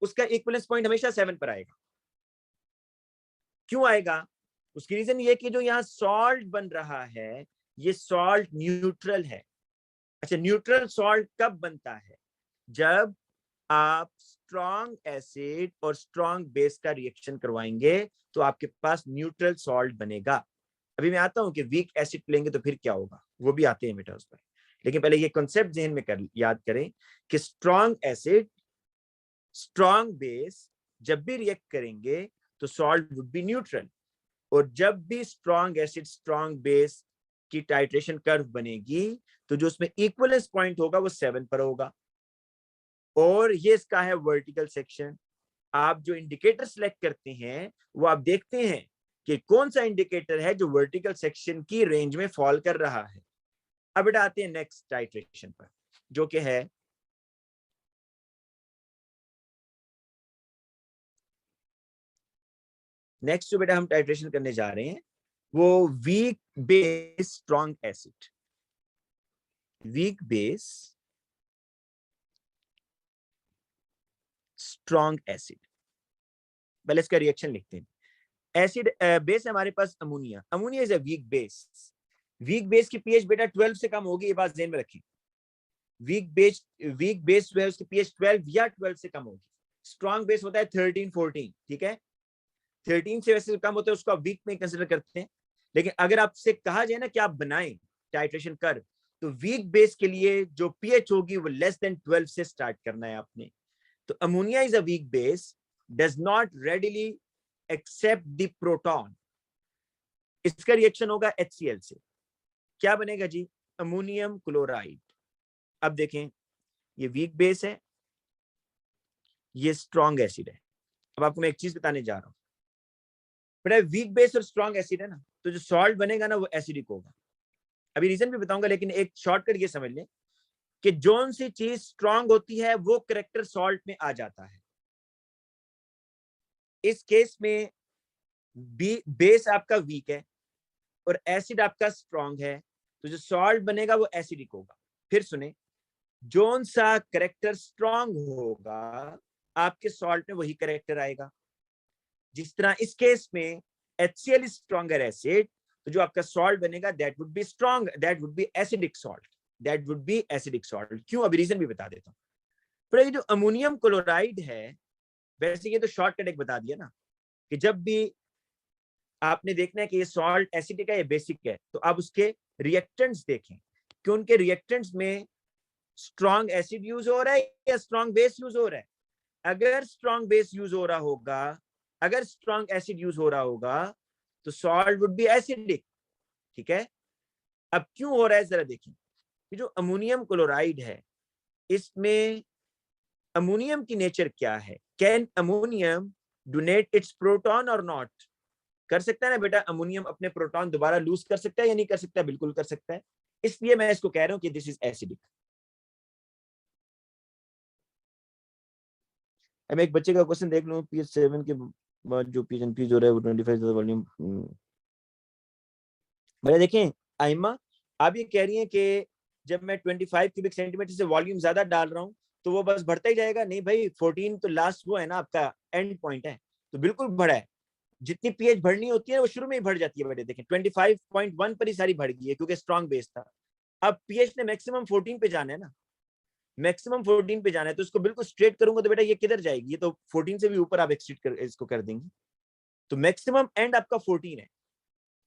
उसका इक्विवेलेंस पॉइंट हमेशा 7 पर आएगा। क्यों आएगा, उसकी रीजन ये कि जो यहाँ सॉल्ट बन रहा है ये सॉल्ट न्यूट्रल है। अच्छा, न्यूट्रल सॉल्ट कब बनता है, जब आप स्ट्रॉन्ग एसिड और स्ट्रॉन्ग बेस का रिएक्शन करवाएंगे तो आपके पास न्यूट्रल सॉल्ट बनेगा। अभी मैं आता हूं कि वीक एसिड लेंगे तो फिर क्या होगा, वो भी आते हैं बेटा उस पर, लेकिन पहले ये कॉन्सेप्ट जहन में याद करें कि स्ट्रॉन्ग एसिड स्ट्रॉन्ग बेस जब भी रिएक्ट करेंगे तो सॉल्ट वुड बी न्यूट्रल, और जब भी स्ट्रॉन्ग एसिड स्ट्रॉन्ग बेस की टाइट्रेशन कर्व बनेगी तो जो उसमें इक्विवेलेंस पॉइंट होगा वो 7 पर होगा। और ये इसका है वर्टिकल सेक्शन। आप जो इंडिकेटर सिलेक्ट करते हैं वो आप देखते हैं कि कौन सा इंडिकेटर है जो वर्टिकल सेक्शन की रेंज में फॉल कर रहा है। अब बेटा आते हैं नेक्स्ट टाइट्रेशन पर, जो कि है नेक्स्ट जो बेटा हम टाइट्रेशन करने जा रहे हैं वो weak base strong acid. Weak base strong acid, पहले इसका रिएक्शन लिखते हैं। एसिड बेस है हमारे पास ammonia, ammonia is a weak base. Weak base की पीएच बेटा 12 से कम होगी, ये बात ध्यान में रखें। वीक बेस जो है उसकी पीएच 12 या 12 से कम होगी। स्ट्रॉन्ग बेस होता है 13 14, ठीक है, 13 से वैसे कम होता है उसको आप वीक में कंसिडर करते हैं। लेकिन अगर आपसे कहा जाए ना कि आप बनाएं टाइट्रेशन कर्व, तो वीक बेस के लिए जो पीएच होगी वो लेस देन 12 से स्टार्ट करना है आपने। तो ammonia is a weak base, does not readily accept the proton. इसका रिएक्शन होगा HCl से, क्या बनेगा जी, अमोनियम क्लोराइड। अब देखें ये वीक बेस है, ये स्ट्रॉन्ग एसिड है। अब आपको मैं एक चीज बताने जा रहा हूं बेटा, वीक बेस और स्ट्रॉन्ग एसिड है ना, तो जो सॉल्ट बनेगा ना वो एसिडिक होगा। अभी रीजन भी बताऊंगा, लेकिन एक शॉर्टकट ये समझ लें कि जोन सी चीज स्ट्रॉन्ग होती है वो करेक्टर सॉल्ट में आ जाता है। इस केस में बेस आपका वीक है और एसिड आपका स्ट्रॉन्ग है, तो जो सॉल्ट बनेगा वो एसिडिक होगा। फिर सुने, जोन सा करेक्टर स्ट्रॉन्ग होगा आपके सॉल्ट में वही करेक्टर आएगा। जिस तरह इस केस में HCl इज स्ट्रॉन्गर एसिड, तो जो आपका सॉल्ट बनेगा that would be strong, that would be acidic salt, that would be acidic salt. क्यों, अभी रीजन भी बता देता हूं। पर ये जो अमोनियम क्लोराइड है, वैसे ये तो शॉर्टकट एक बता दिया ना, कि जब भी आपने देखना है कि ये सॉल्ट एसिडिक है या बेसिक है, तो आप उसके रिएक्टेंट्स देखें कि उनके रिएक्टेंट्स में स्ट्रॉन्ग एसिड यूज हो रहा है या स्ट्रॉन्ग बेस यूज हो रहा है। अगर स्ट्रॉन्ग बेस यूज हो रहा होगा, अगर स्ट्रॉन्ग एसिड यूज हो रहा होगा, तो सॉल्ट वुड बी एसिडिक। ठीक है, अब क्यों हो रहा है जरा देखिए। जो अमोनियम क्लोराइड है, इसमें अमोनियम की नेचर क्या है, can ammonium donate it's proton और नॉट। कर सकता है ना बेटा, अमोनियम अपने प्रोटॉन दोबारा लूज कर सकता है या नहीं कर सकता, बिल्कुल कर सकता है। इसलिए मैं इसको कह रहा हूं कि दिस इज एसिडिक। अब एक बच्चे का क्वेश्चन देख लो, पीएच 7 के बाद जो पीएच इंक्रीज हो रहा है वो 25 वॉल्यूम। भैया देखें आइमा, आप ये कह रही हैं कि जब मैं 25 क्यूबिक सेंटीमीटर से वॉल्यूम ज्यादा डाल रहा हूं तो वो बस बढ़ता ही जाएगा? नहीं भाई, 14 तो लास्ट वो है ना, आपका एंड पॉइंट है, तो बिल्कुल बढ़ा है। जितनी पीएच बढ़नी होती है वो शुरू में ही बढ़ जाती है बेटे। देखें 25.1 पर ही सारी बढ़ गई है क्योंकि स्ट्रॉन्ग बेस था। अब पीएच ने मैक्सिमम 14 पे जाना है ना, मैक्सिमम 14 पे जाना है, तो इसको बिल्कुल स्ट्रेट करूंगा तो बेटा ये किधर जाएगी? ये तो 14 से भी ऊपर आप एक्सट्रीट कर इसको कर देंगे, तो मैक्सिमम एंड आपका 14 है।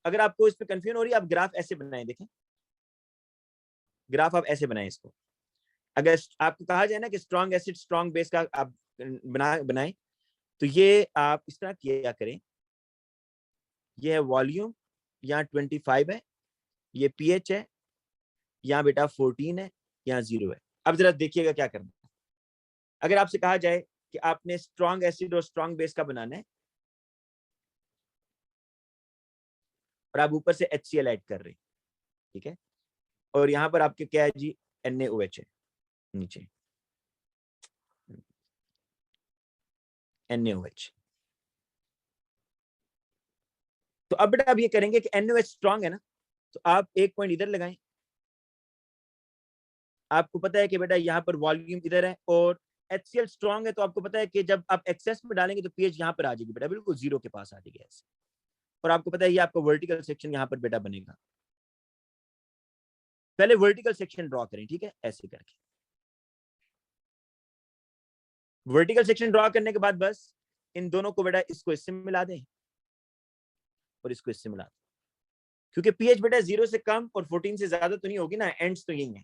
अगर आपको इस पे कंफ्यूजन हो रही है, आप ग्राफ ऐसे बनाएं, देखें ग्राफ आप ऐसे बनाएं इसको। अगर आपको कहा जाए ना कि स्ट्रॉन्ग एसिड स्ट्रॉन्ग बेस का आप बनाएं, तो ये आप इस तरह किया करें। ये है वॉल्यूम, यहाँ 25 है, ये पीएच है, यहाँ बेटा 14 है, यहाँ 0 है। अब जरा देखिएगा क्या करना है। अगर आपसे कहा जाए कि आपने स्ट्रॉन्ग एसिड और स्ट्रॉन्ग बेस का बनाना है, और आप ऊपर से HCl ऐड कर रहे हैं, ठीक है, और यहाँ पर आपके क्या है जी, NaOH है नीचे, NaOH। तो अब बेटा आप ये करेंगे कि NaOH स्ट्रॉन्ग है ना, तो आप एक पॉइंट इधर लगाएं। आपको पता है कि बेटा यहाँ पर वॉल्यूम इधर है और HCl स्ट्रॉन्ग है, तो आपको पता है कि जब आप एक्सेस में डालेंगे तो पीएच यहाँ पर आ जाएगी बेटा, बिल्कुल 0 के पास आ जाएगी ऐसे। और आपको पता है ये आपका वर्टिकल सेक्शन यहाँ पर बेटा बनेगा। पहले वर्टिकल सेक्शन ड्रॉ करें, ठीक है, ऐसे करके। वर्टिकल सेक्शन ड्रॉ करने के बाद बस इन दोनों को बेटा इसको इससे मिला दें और इसको इससे मिला दें, क्योंकि पीएच बेटा 0 से कम और 14 से ज्यादा तो नहीं होगी ना, एंड्स तो यही है।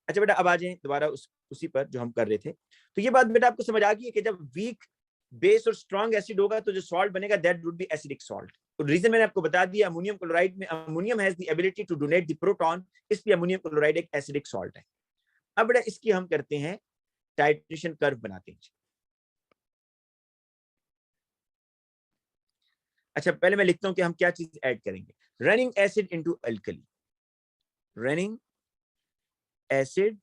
अच्छा बेटा अब आ जाए दोबारा उसी पर जो हम कर रहे थे। तो ये बात बेटा आपको समझ आ गई है कि जब वीक बेस और स्ट्रॉन्ग एसिड होगा तो जो सॉल्ट बनेगा that would be acidic salt. तो रीजन मैंने आपको बता दिया, अमोनियम क्लोराइड में ammonium has the ability to donate the proton, इसलिए अमोनियम क्लोराइड एक एसिडिक सॉल्ट है। अब बेटा इसकी हम करते हैं टाइट्रेशन कर्व बनाते हैं। अच्छा पहले मैं लिखता हूं कि हम क्या चीज ऐड करेंगे। Running acid into alkali, running acid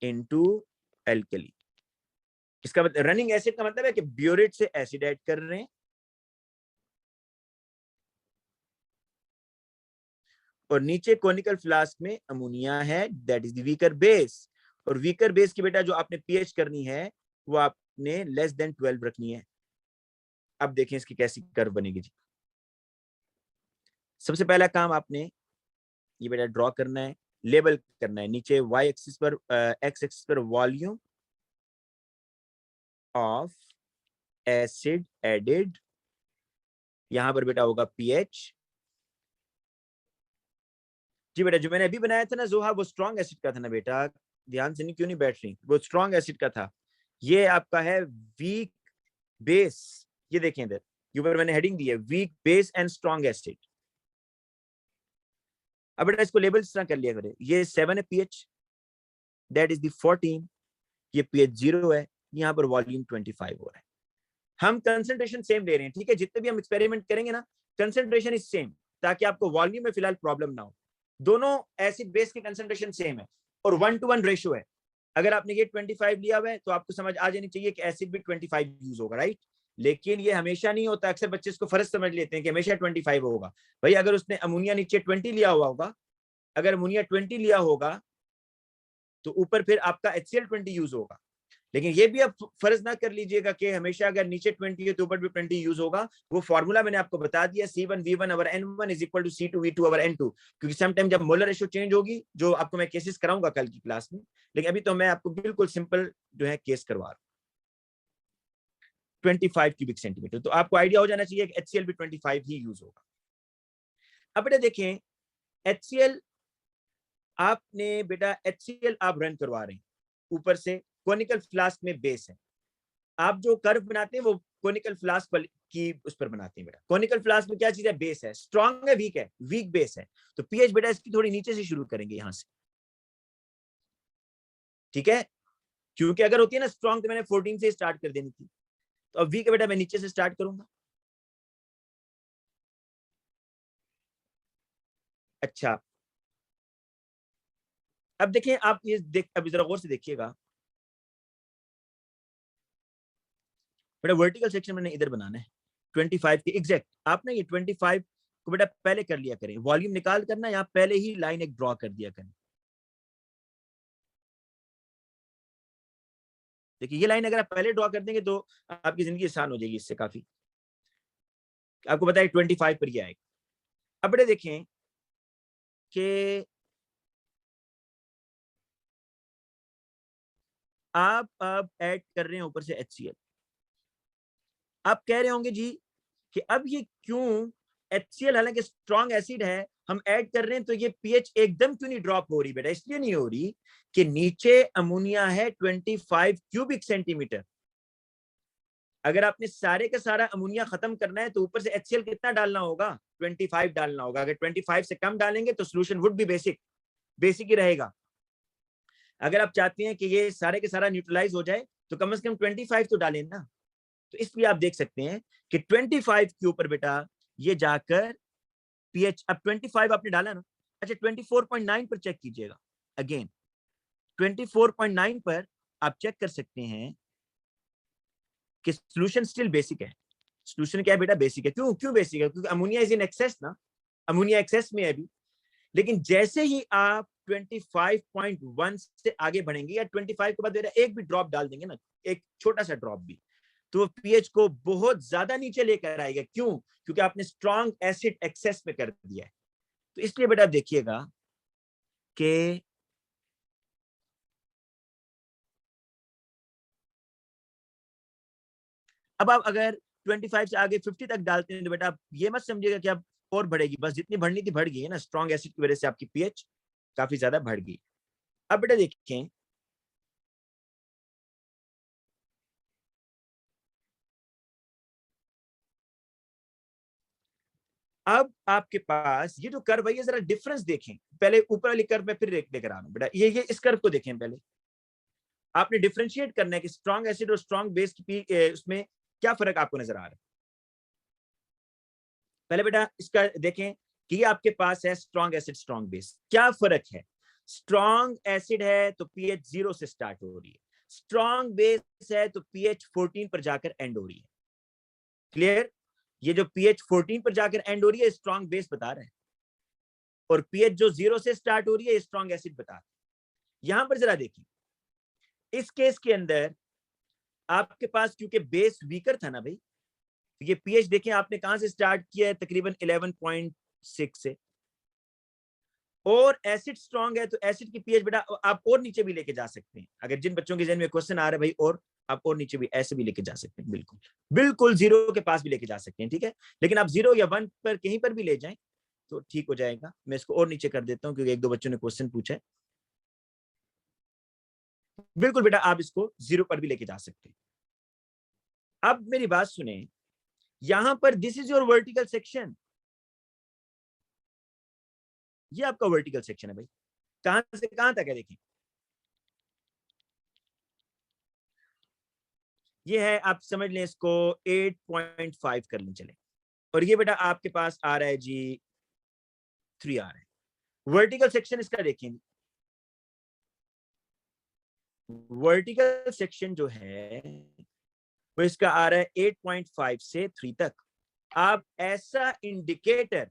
into alkali. इसका मतलब रनिंग एसिड का मतलब है कि ब्यूरेट से एसिड ऐड कर रहे हैं और नीचे कोनिकल फ्लास्क में अमोनिया है, that is the weaker base. और वीकर बेस की बेटा जो आपने पीएच करनी है वो आपने लेस देन 12 रखनी है। अब देखें इसकी कैसी कर्व बनेगी जी। सबसे पहला काम आपने ये बेटा ड्रॉ करना है, लेबल करना है। नीचे वाई एक्सिस पर एक्स एक्सिस पर वॉल्यूम ऑफ एसिड एडेड, यहां पर बेटा होगा पीएच। जी बेटा जो मैंने अभी बनाया था ना जोहा, वो स्ट्रॉन्ग एसिड का था ना बेटा, ध्यान से नहीं क्यों नहीं बैठ रही, वो स्ट्रॉन्ग एसिड का था। ये आपका है वीक बेस, ये देखें इधर ऊपर मैंने हेडिंग दी है weak base and strong acid. अब बेटा इसको लेबल इस तरह कर लिया करें, ये 7 है पीएच, दैट इज द 14, ये पीएच 0 है, यहाँ पर वॉल्यूम 25 हो रहा है। हम कंसंट्रेशन सेम ले रहे हैं, ठीक है, जितने भी हम एक्सपेरिमेंट करेंगे ना कंसंट्रेशन इज सेम, ताकि आपको वॉल्यूम में फिलहाल प्रॉब्लम ना हो। दोनों एसिड बेस की कंसंट्रेशन सेम है और 1:1 रेशियो है। अगर आपने ये 25 लिया हुआ है तो आपको समझ आ जानी चाहिए कि एसिड भी 25 यूज होगा, राइट। लेकिन ये हमेशा नहीं होता, अक्सर बच्चे इसको फर्ज समझ लेते हैं कि हमेशा 25 होगा। भाई अगर उसने अमोनिया नीचे 20 लिया हुआ होगा, अगर अमोनिया 20 लिया होगा तो ऊपर फिर आपका HCl 20 यूज होगा। लेकिन ये भी आप फर्ज ना कर लीजिएगा कि हमेशा अगर नीचे 20 है तो ऊपर भी 20 यूज होगा। वो फॉर्मूला मैंने आपको बता दिया, C1V1 over N1 is equal to C2V2 over N2, क्योंकि समटाइम जब मोलर रेशियो चेंज होगी, जो आपको मैं केसेस कराऊंगा कल की क्लास में, लेकिन अभी तो मैं आपको बिल्कुल सिंपल जो है केस करवा रहा हूं। 25 क्यूबिक सेंटीमीटर, तो आपको आइडिया हो जाना चाहिए कि HCl भी 25 ही यूज होगा। अब बेटा देखें HCl आपने बेटा HCl आप रन करवा रहे हैं, ऊपर से कोनिकल फ्लास्क में बेस है। आप जो कर्व बनाते हैं वो कोनिकल फ्लास्क की उस पर बनाते हैं बेटा। कोनिकल फ्लास्क में क्या चीज है, बेस है, स्ट्रॉन्ग है वीक है, वीक बेस है, तो पीएच बेटा इसकी थोड़ी नीचे से शुरू करेंगे यहां से, ठीक है, क्योंकि अगर होती है ना स्ट्रॉन्ग तो मैंने 14 से स्टार्ट कर देनी थी, तो अब वीक है बेटा मैं नीचे से स्टार्ट करूंगा। अच्छा अब देखिए आप ये अब जरा गौर से देखिएगा बेटा, वर्टिकल सेक्शन मैंने इधर बनाना है 25 के एग्जैक्ट। आपने ये 25 को बेटा पहले कर लिया करें, वॉल्यूम निकाल करना यहाँ पहले ही लाइन एक ड्रॉ कर दिया करें। देखिए ये लाइन अगर आप पहले ड्रॉ कर देंगे तो आपकी जिंदगी आसान हो जाएगी इससे काफी। आपको पता है 25 पर ये आएगा। अब बड़े देखें कि आप अब ऐड कर रहे हैं ऊपर से HCl। आप कह रहे होंगे जी कि अब ये क्यों HCl हालांकि स्ट्रॉन्ग एसिड है हम ऐड कर रहे हैं तो ये पीएच एकदम क्यों नहीं ड्रॉप हो रही बेटा? इसलिए नहीं हो रही कि नीचे अमोनिया है 25 क्यूबिक सेंटीमीटर। अगर आपने सारे का सारा अमोनिया खत्म करना है तो ऊपर से HCl कितना डालना होगा? 25 डालना होगा। अगर 25 से कम डालेंगे तो solution would be basic, basic ही रहेगा। अगर आप चाहते हैं कि ये सारे के सारा न्यूट्रलाइज हो जाए तो कम से कम 25 तो डालें ना। तो इसलिए आप देख सकते हैं कि 25 के ऊपर बेटा ये जाकर पीएच, अब 25 आपने डाला ना, अच्छा 24.9 पर चेक कीजिएगा। अगेन 24.9 पर आप चेक कर सकते हैं कि सॉल्यूशन स्टिल बेसिक है। सॉल्यूशन क्या है बेटा? बेसिक है। क्यों क्यों बेसिक है? क्योंकि अमोनिया इज इन एक्सेस ना, अमोनिया एक्सेस में है अभी। लेकिन जैसे ही आप 25.1 से आगे बढ़ेंगे या 25 के बाद बेटा एक भी ड्रॉप डाल देंगे ना, एक छोटा सा ड्रॉप भी, तो पीएच को बहुत ज्यादा नीचे लेकर आएगा। क्यों? क्योंकि आपने स्ट्रॉन्ग एसिड एक्सेस में कर दिया है। तो इसलिए बेटा देखिएगा कि अब आप अगर 25 से आगे 50 तक डालते हैं तो बेटा आप ये मत समझिएगा कि अब और बढ़ेगी, बस जितनी बढ़नी थी बढ़ गई है ना, स्ट्रॉन्ग एसिड की वजह से आपकी पीएच काफी ज्यादा बढ़ गई। अब बेटा देखें अब आपके पास ये जो कर्व है ये जरा डिफरेंस देखें। पहले ऊपर वाली कर्व में फिर लेकर आ रहा हूं बेटा, ये इस कर्व को देखें। पहले आपने डिफरेंशिएट करना है कि स्ट्रॉन्ग एसिड और स्ट्रॉन्ग बेस की उसमें क्या फर्क आपको नजर आ रहा है। पहले बेटा इसका देखें कि ये आपके पास है स्ट्रॉन्ग एसिड स्ट्रॉन्ग बेस, क्या फर्क है? स्ट्रॉन्ग एसिड है तो पीएच 0 से स्टार्ट हो रही है, स्ट्रॉन्ग बेस है तो पीएच 14 पर जाकर एंड हो रही है। क्लियर? ये जो पीएच 14 पर जाकर एंड हो रही है स्ट्रॉन्ग बेस बता रहे हैं, और पीएच जो 0 से स्टार्ट हो रही है स्ट्रॉन्ग एसिड बता रहे हैं। यहां पर जरा देखिए इस केस के अंदर आपके पास क्योंकि बेस वीकर था ना भाई, ये पीएच देखें आपने कहां से स्टार्ट किया है, तकरीबन 11.6 से, और एसिड स्ट्रॉन्ग है तो एसिड की पीएच बेटा आप और नीचे भी लेके जा सकते हैं। अगर जिन बच्चों के जहन में क्वेश्चन आ रहा है भाई और आप और नीचे भी ऐसे भी लेके जा सकते हैं, बिल्कुल बिल्कुल 0 के पास भी लेके जा सकते हैं, ठीक है। लेकिन आप 0 या 1 पर कहीं पर भी ले जाएं तो ठीक हो जाएगा। मैं इसको और नीचे कर देता हूं क्योंकि एक दो बच्चों ने क्वेश्चन पूछा है। बिल्कुल बेटा आप इसको 0 पर भी लेके जा सकते हैं। अब मेरी बात सुने, यहां पर this is your vertical section, ये आपका वर्टिकल सेक्शन है भाई, कहां से कहां तक है देखिए, ये है आप समझ लें इसको 8.5 कर लें चले, और ये बेटा आपके पास आ रहा है जी 3 आ रहा है। वर्टिकल सेक्शन इसका देखेंगे, वर्टिकल सेक्शन जो है वो इसका आ रहा है 8.5 से 3 तक। आप ऐसा इंडिकेटर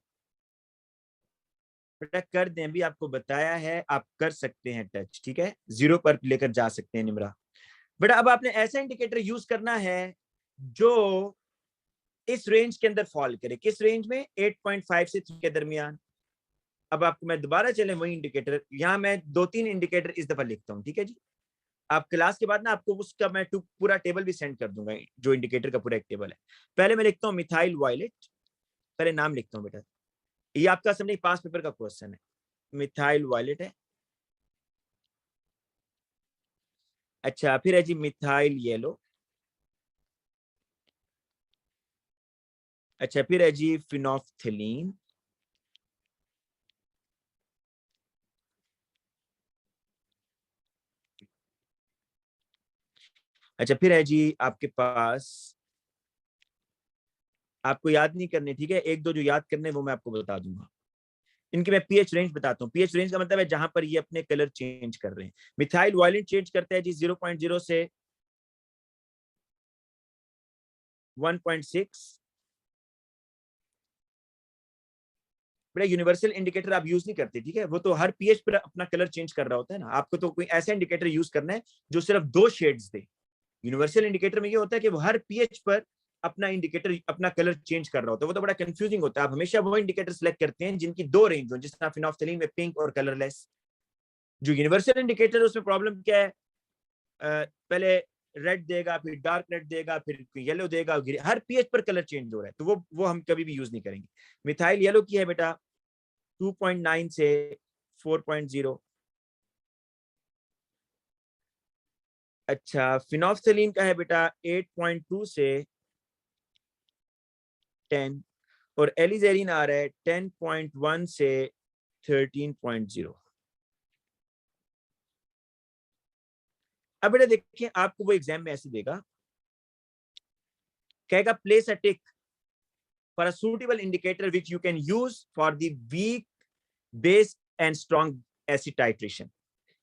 बेटा कर दें, भी आपको बताया है आप कर सकते हैं टच, ठीक है, 0 पर लेकर जा सकते हैं निमरा बेटा। अब आपने ऐसा इंडिकेटर यूज करना है जो इस रेंज के अंदर फॉल करे। किस रेंज में? 8.5 से 3 के दरमियान। अब आपको मैं दोबारा चले वही इंडिकेटर, यहां मैं 2-3 इंडिकेटर इस दफा लिखता हूं, ठीक है जी। आप क्लास के बाद ना आपको उसका मैं पूरा टेबल भी सेंड कर दूंगा, जो इंडिकेटर का पूरा एक टेबल है। पहले मैं लिखता हूँ मिथाइल वायलेट, पहले नाम लिखता हूँ बेटा, ये आपका समझे पास पेपर का क्वेश्चन है। मिथाइल वायलेट है, अच्छा फिर है जी मिथाइल येलो, अच्छा फिर है जी फिनोफ्थिलीन, अच्छा फिर है जी आपके पास, आपको याद नहीं करने, ठीक है, एक दो जो याद करने वो मैं आपको बता दूंगा। इनके मैं पीएच रेंज बताता हूँ। पीएच रेंज का मतलब है जहां पर ये अपने कलर चेंज कर रहे हैं। मिथाइल वायलेट चेंज करता है जी 0.0 से 1.6। बड़ा यूनिवर्सल इंडिकेटर आप यूज नहीं करते, ठीक है, वो तो हर पीएच पर अपना कलर चेंज कर रहा होता है ना। आपको तो कोई ऐसा इंडिकेटर यूज करना है जो सिर्फ 2 शेड्स दे, यूनिवर्सल इंडिकेटर में ये होता है कि वो हर पीएच पर अपना इंडिकेटर अपना कलर चेंज कर रहा होता है, वो तो बड़ा कंफ्यूजिंग होता है। आप हमेशा वो इंडिकेटर सेलेक्ट करते हैं जिनकी दो रेंज हो, जिस तरह फिनोल्फथलीन में पिंक और कलरलेस। जो यूनिवर्सल इंडिकेटर है उसमें प्रॉब्लम क्या है, पहले रेड देगा, फिर डार्क रेड देगा, फिर येलो देगा, हर पीएच पर कलर चेंज हो रहा है, तो वो हम कभी भी यूज नहीं करेंगे। मिथाइल येलो की है बेटा 2.9 से 4.0। अच्छा, फिनोल्फथलीन का है बेटा 8.2 से 10, और एलिजेरिन आ रहा है 10.1 से 13.0। अब बेटा देखिए, आपको वो एग्जाम में ऐसे देगा, कहेगा place a tick for a suitable indicator which you can use for the weak base and strong acid titration,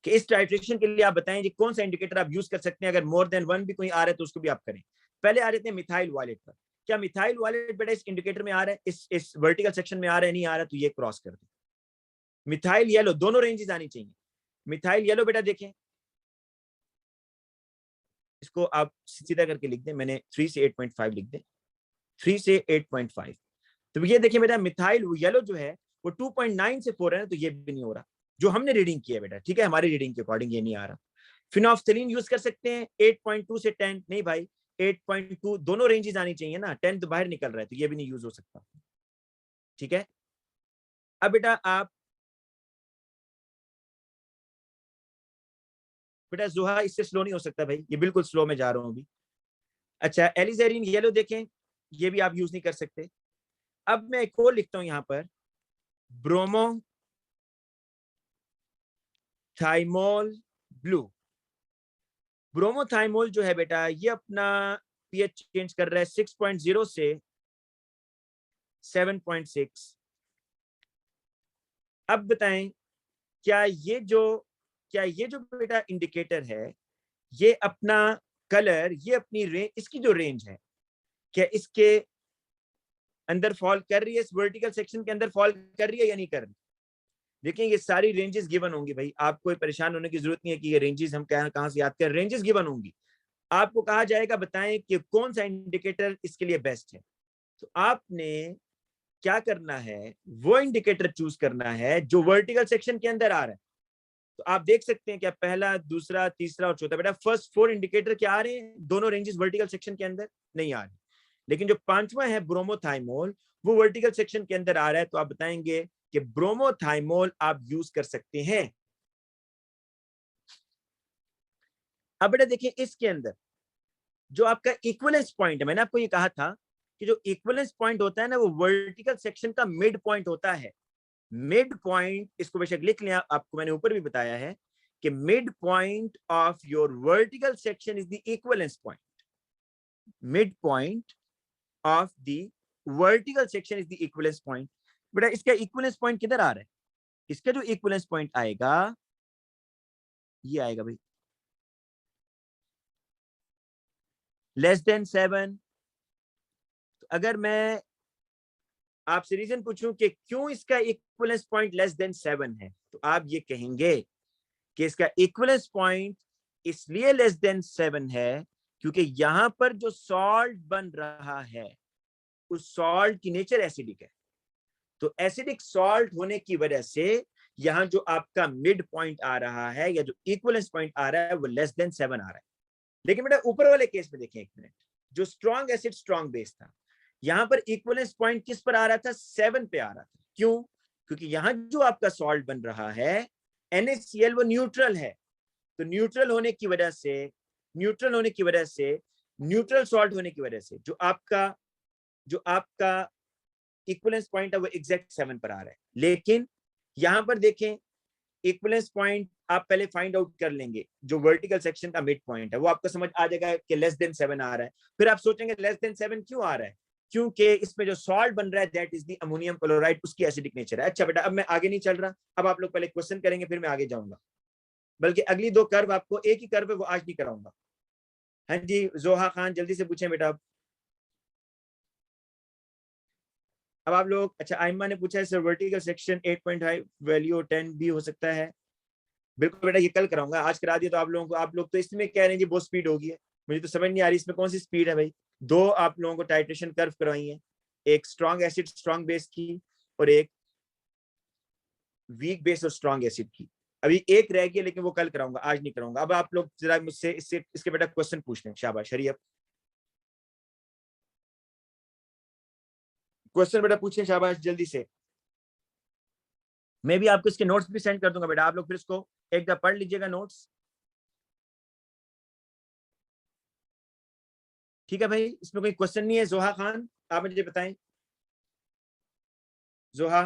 कि इस टाइट्रेशन के लिए आप बताएं जी कौन सा इंडिकेटर आप यूज कर सकते हैं, अगर मोर देन 1 भी कोई आ रहा है तो उसको भी आप करें। पहले आ रहे थे मिथाइल वायलेट पर, क्या मिथाइल वायलेट बेटा इस इंडिकेटर में आ रहा है, इस वर्टिकल सेक्शन में आ रहा है, नहीं आ रहा, तो ये क्रॉस कर दे। मिथाइल येलो, दोनों रेंजेस आनी चाहिए। मिथाइल येलो बेटा देखें, इसको आप सीधा करके लिख दें, मैंने 3 से 8.5 लिख दें, 3 से 8.5। तो ये देखिए बेटा मिथाइल येलो जो है वो 2.9 से 4 है, तो ये भी नहीं हो रहा जो हमने रीडिंग किया बेटा, ठीक है, हमारी रीडिंग के अकॉर्डिंग ये नहीं आ रहा। फिनोल्फथलीन यूज कर सकते हैं 8.2 से 10, नहीं भाई 8.2, दोनों रेंजेस आनी चाहिए ना, 10 तो बाहर निकल रहा है, तो ये भी नहीं यूज हो सकता, ठीक है। अब बेटा जुहा इससे स्लो नहीं हो सकता भाई, ये बिल्कुल स्लो में जा रहा हूं अभी। अच्छा, एलिजेरिन येलो देखें, ये भी आप यूज नहीं कर सकते। अब मैं एक और लिखता हूं यहां पर, ब्रोमो थाइमोल ब्लू। ब्रोमोथाइमोल जो है बेटा ये अपना पीएच चेंज कर रहा है 6.0 से 7.6। अब बताएं, क्या ये जो बेटा इंडिकेटर है, ये अपना कलर, ये अपनी रेंज, इसकी जो रेंज है, क्या इसके अंदर फॉल कर रही है, इस वर्टिकल सेक्शन के अंदर फॉल कर रही है या नहीं कर रही? देखिए ये सारी रेंजेस गिवन होंगी भाई, आपको कोई परेशान होने की जरूरत नहीं है कि ये रेंजेस हम कहां से याद कर, रेंजेस गिवन होंगी। आपको कहा जाएगा बताएं कि कौन सा इंडिकेटर इसके लिए बेस्ट है, तो आपने क्या करना है, वो इंडिकेटर चूज करना है जो वर्टिकल सेक्शन के अंदर आ रहा है। तो आप देख सकते हैं क्या पहला, दूसरा, तीसरा और चौथा, बेटा फर्स्ट 4 इंडिकेटर क्या आ रहे हैं, दोनों रेंजेस वर्टिकल सेक्शन के अंदर नहीं आ रहे, लेकिन जो पांचवा है ब्रोमोथाइमोल वो वर्टिकल सेक्शन के अंदर आ रहा है, तो आप बताएंगे कि ब्रोमोथाइमोल आप यूज कर सकते हैं। अब बेटा देखिए इसके अंदर जो आपका इक्विवेलेंस पॉइंट है, मैंने आपको ये कहा था कि जो इक्विवेलेंस पॉइंट होता है ना, वो वर्टिकल सेक्शन का मिड पॉइंट होता है। मिड पॉइंट, इसको बेशक लिख लें, आपको मैंने ऊपर भी बताया है कि mid point of your vertical section is the equivalence point. Mid point of the vertical section is the equivalence point. बेटा इसका इक्विवेलेंस पॉइंट किधर आ रहा है, इसका जो इक्विवेलेंस पॉइंट आएगा ये आएगा भाई, लेस देन 7। तो अगर मैं आपसे रीजन पूछूं कि क्यों इसका इक्विवेलेंस पॉइंट लेस देन 7 है, तो आप ये कहेंगे कि इसका इक्विवेलेंस पॉइंट इसलिए लेस देन 7 है क्योंकि यहां पर जो सॉल्ट बन रहा है उस सॉल्ट की नेचर एसिडिक है। तो एसिडिक सॉल्ट होने की वजह से यहां जो आपका मिड पॉइंट आ रहा है या जो इक्विवेलेंस पॉइंट आ रहा है वो लेस देन 7 आ रहा है। लेकिन बेटा ऊपर वाले केस में देखें एक मिनट, जो स्ट्रॉन्ग एसिड स्ट्रॉन्ग बेस था, यहां पर इक्विवेलेंस पॉइंट किस पर आ रहा था, 7 पे आ रहा था। क्यों? क्योंकि यहां जो आपका सॉल्ट बन रहा है NaCl वो न्यूट्रल है, तो न्यूट्रल होने की वजह से, न्यूट्रल सॉल्ट होने की वजह से जो आपका इक्विवेलेंस पॉइंट है वो एग्जैक्ट 7 पर आ रहा है। लेकिन यहां पर देखें इक्विवेलेंस पॉइंट आप पहले फाइंड आउट कर लेंगे, जो वर्टिकल सेक्शन का मिड पॉइंट है वो आपको समझ आ जाएगा कि लेस देन 7 आ रहा है। फिर आप सोचेंगे लेस देन 7 क्यों आ रहा है, क्योंकि इसमें जो सॉल्ट बन रहा है that is the ammonium chloride, उसकी एसिडिक नेचर है। अच्छा बेटा अब मैं आगे नहीं चल रहा, अब आप लोग पहले क्वेश्चन करेंगे फिर मैं आगे जाऊंगा, बल्कि अगली 2 कर्व आपको, एक ही कर्व है वो आज नहीं कराऊंगा। हाँ जी जोहा खान जल्दी से पूछें बेटा। अब आप लोग, अच्छा आइमा ने पूछा है सर वर्टिकल सेक्शन 8.5 वैल्यू 10 भी हो सकता है। बिल्कुल बेटा ये कल कराऊंगा, आज करा दिया तो आप लोगों को, आप लोग तो इसमें कह रहे हैं जी बहुत स्पीड होगी है, मुझे तो समझ नहीं आ रही इसमें कौन सी स्पीड है भाई। दो आप लोगों को टाइट्रेशन कर्व करवाई है, एक स्ट्रॉन्ग एसिड स्ट्रॉन्ग बेस की और एक वीक बेस और स्ट्रॉन्ग एसिड की। अभी एक रह गई लेकिन वो कल कराऊंगा, आज नहीं कराऊंगा। अब आप लोग जरा मुझसे इसके बेटा क्वेश्चन पूछ लें। शाबाश हरी, अब क्वेश्चन बेटा पूछें, शाबाश जल्दी से। मैं भी आपको इसके नोट्स भी सेंड कर दूंगा बेटा, आप लोग फिर इसको एक बार पढ़ लीजिएगा नोट्स। ठीक है भाई, इसमें कोई क्वेश्चन नहीं है। जोहा खान आप मुझे बताएं। जोहा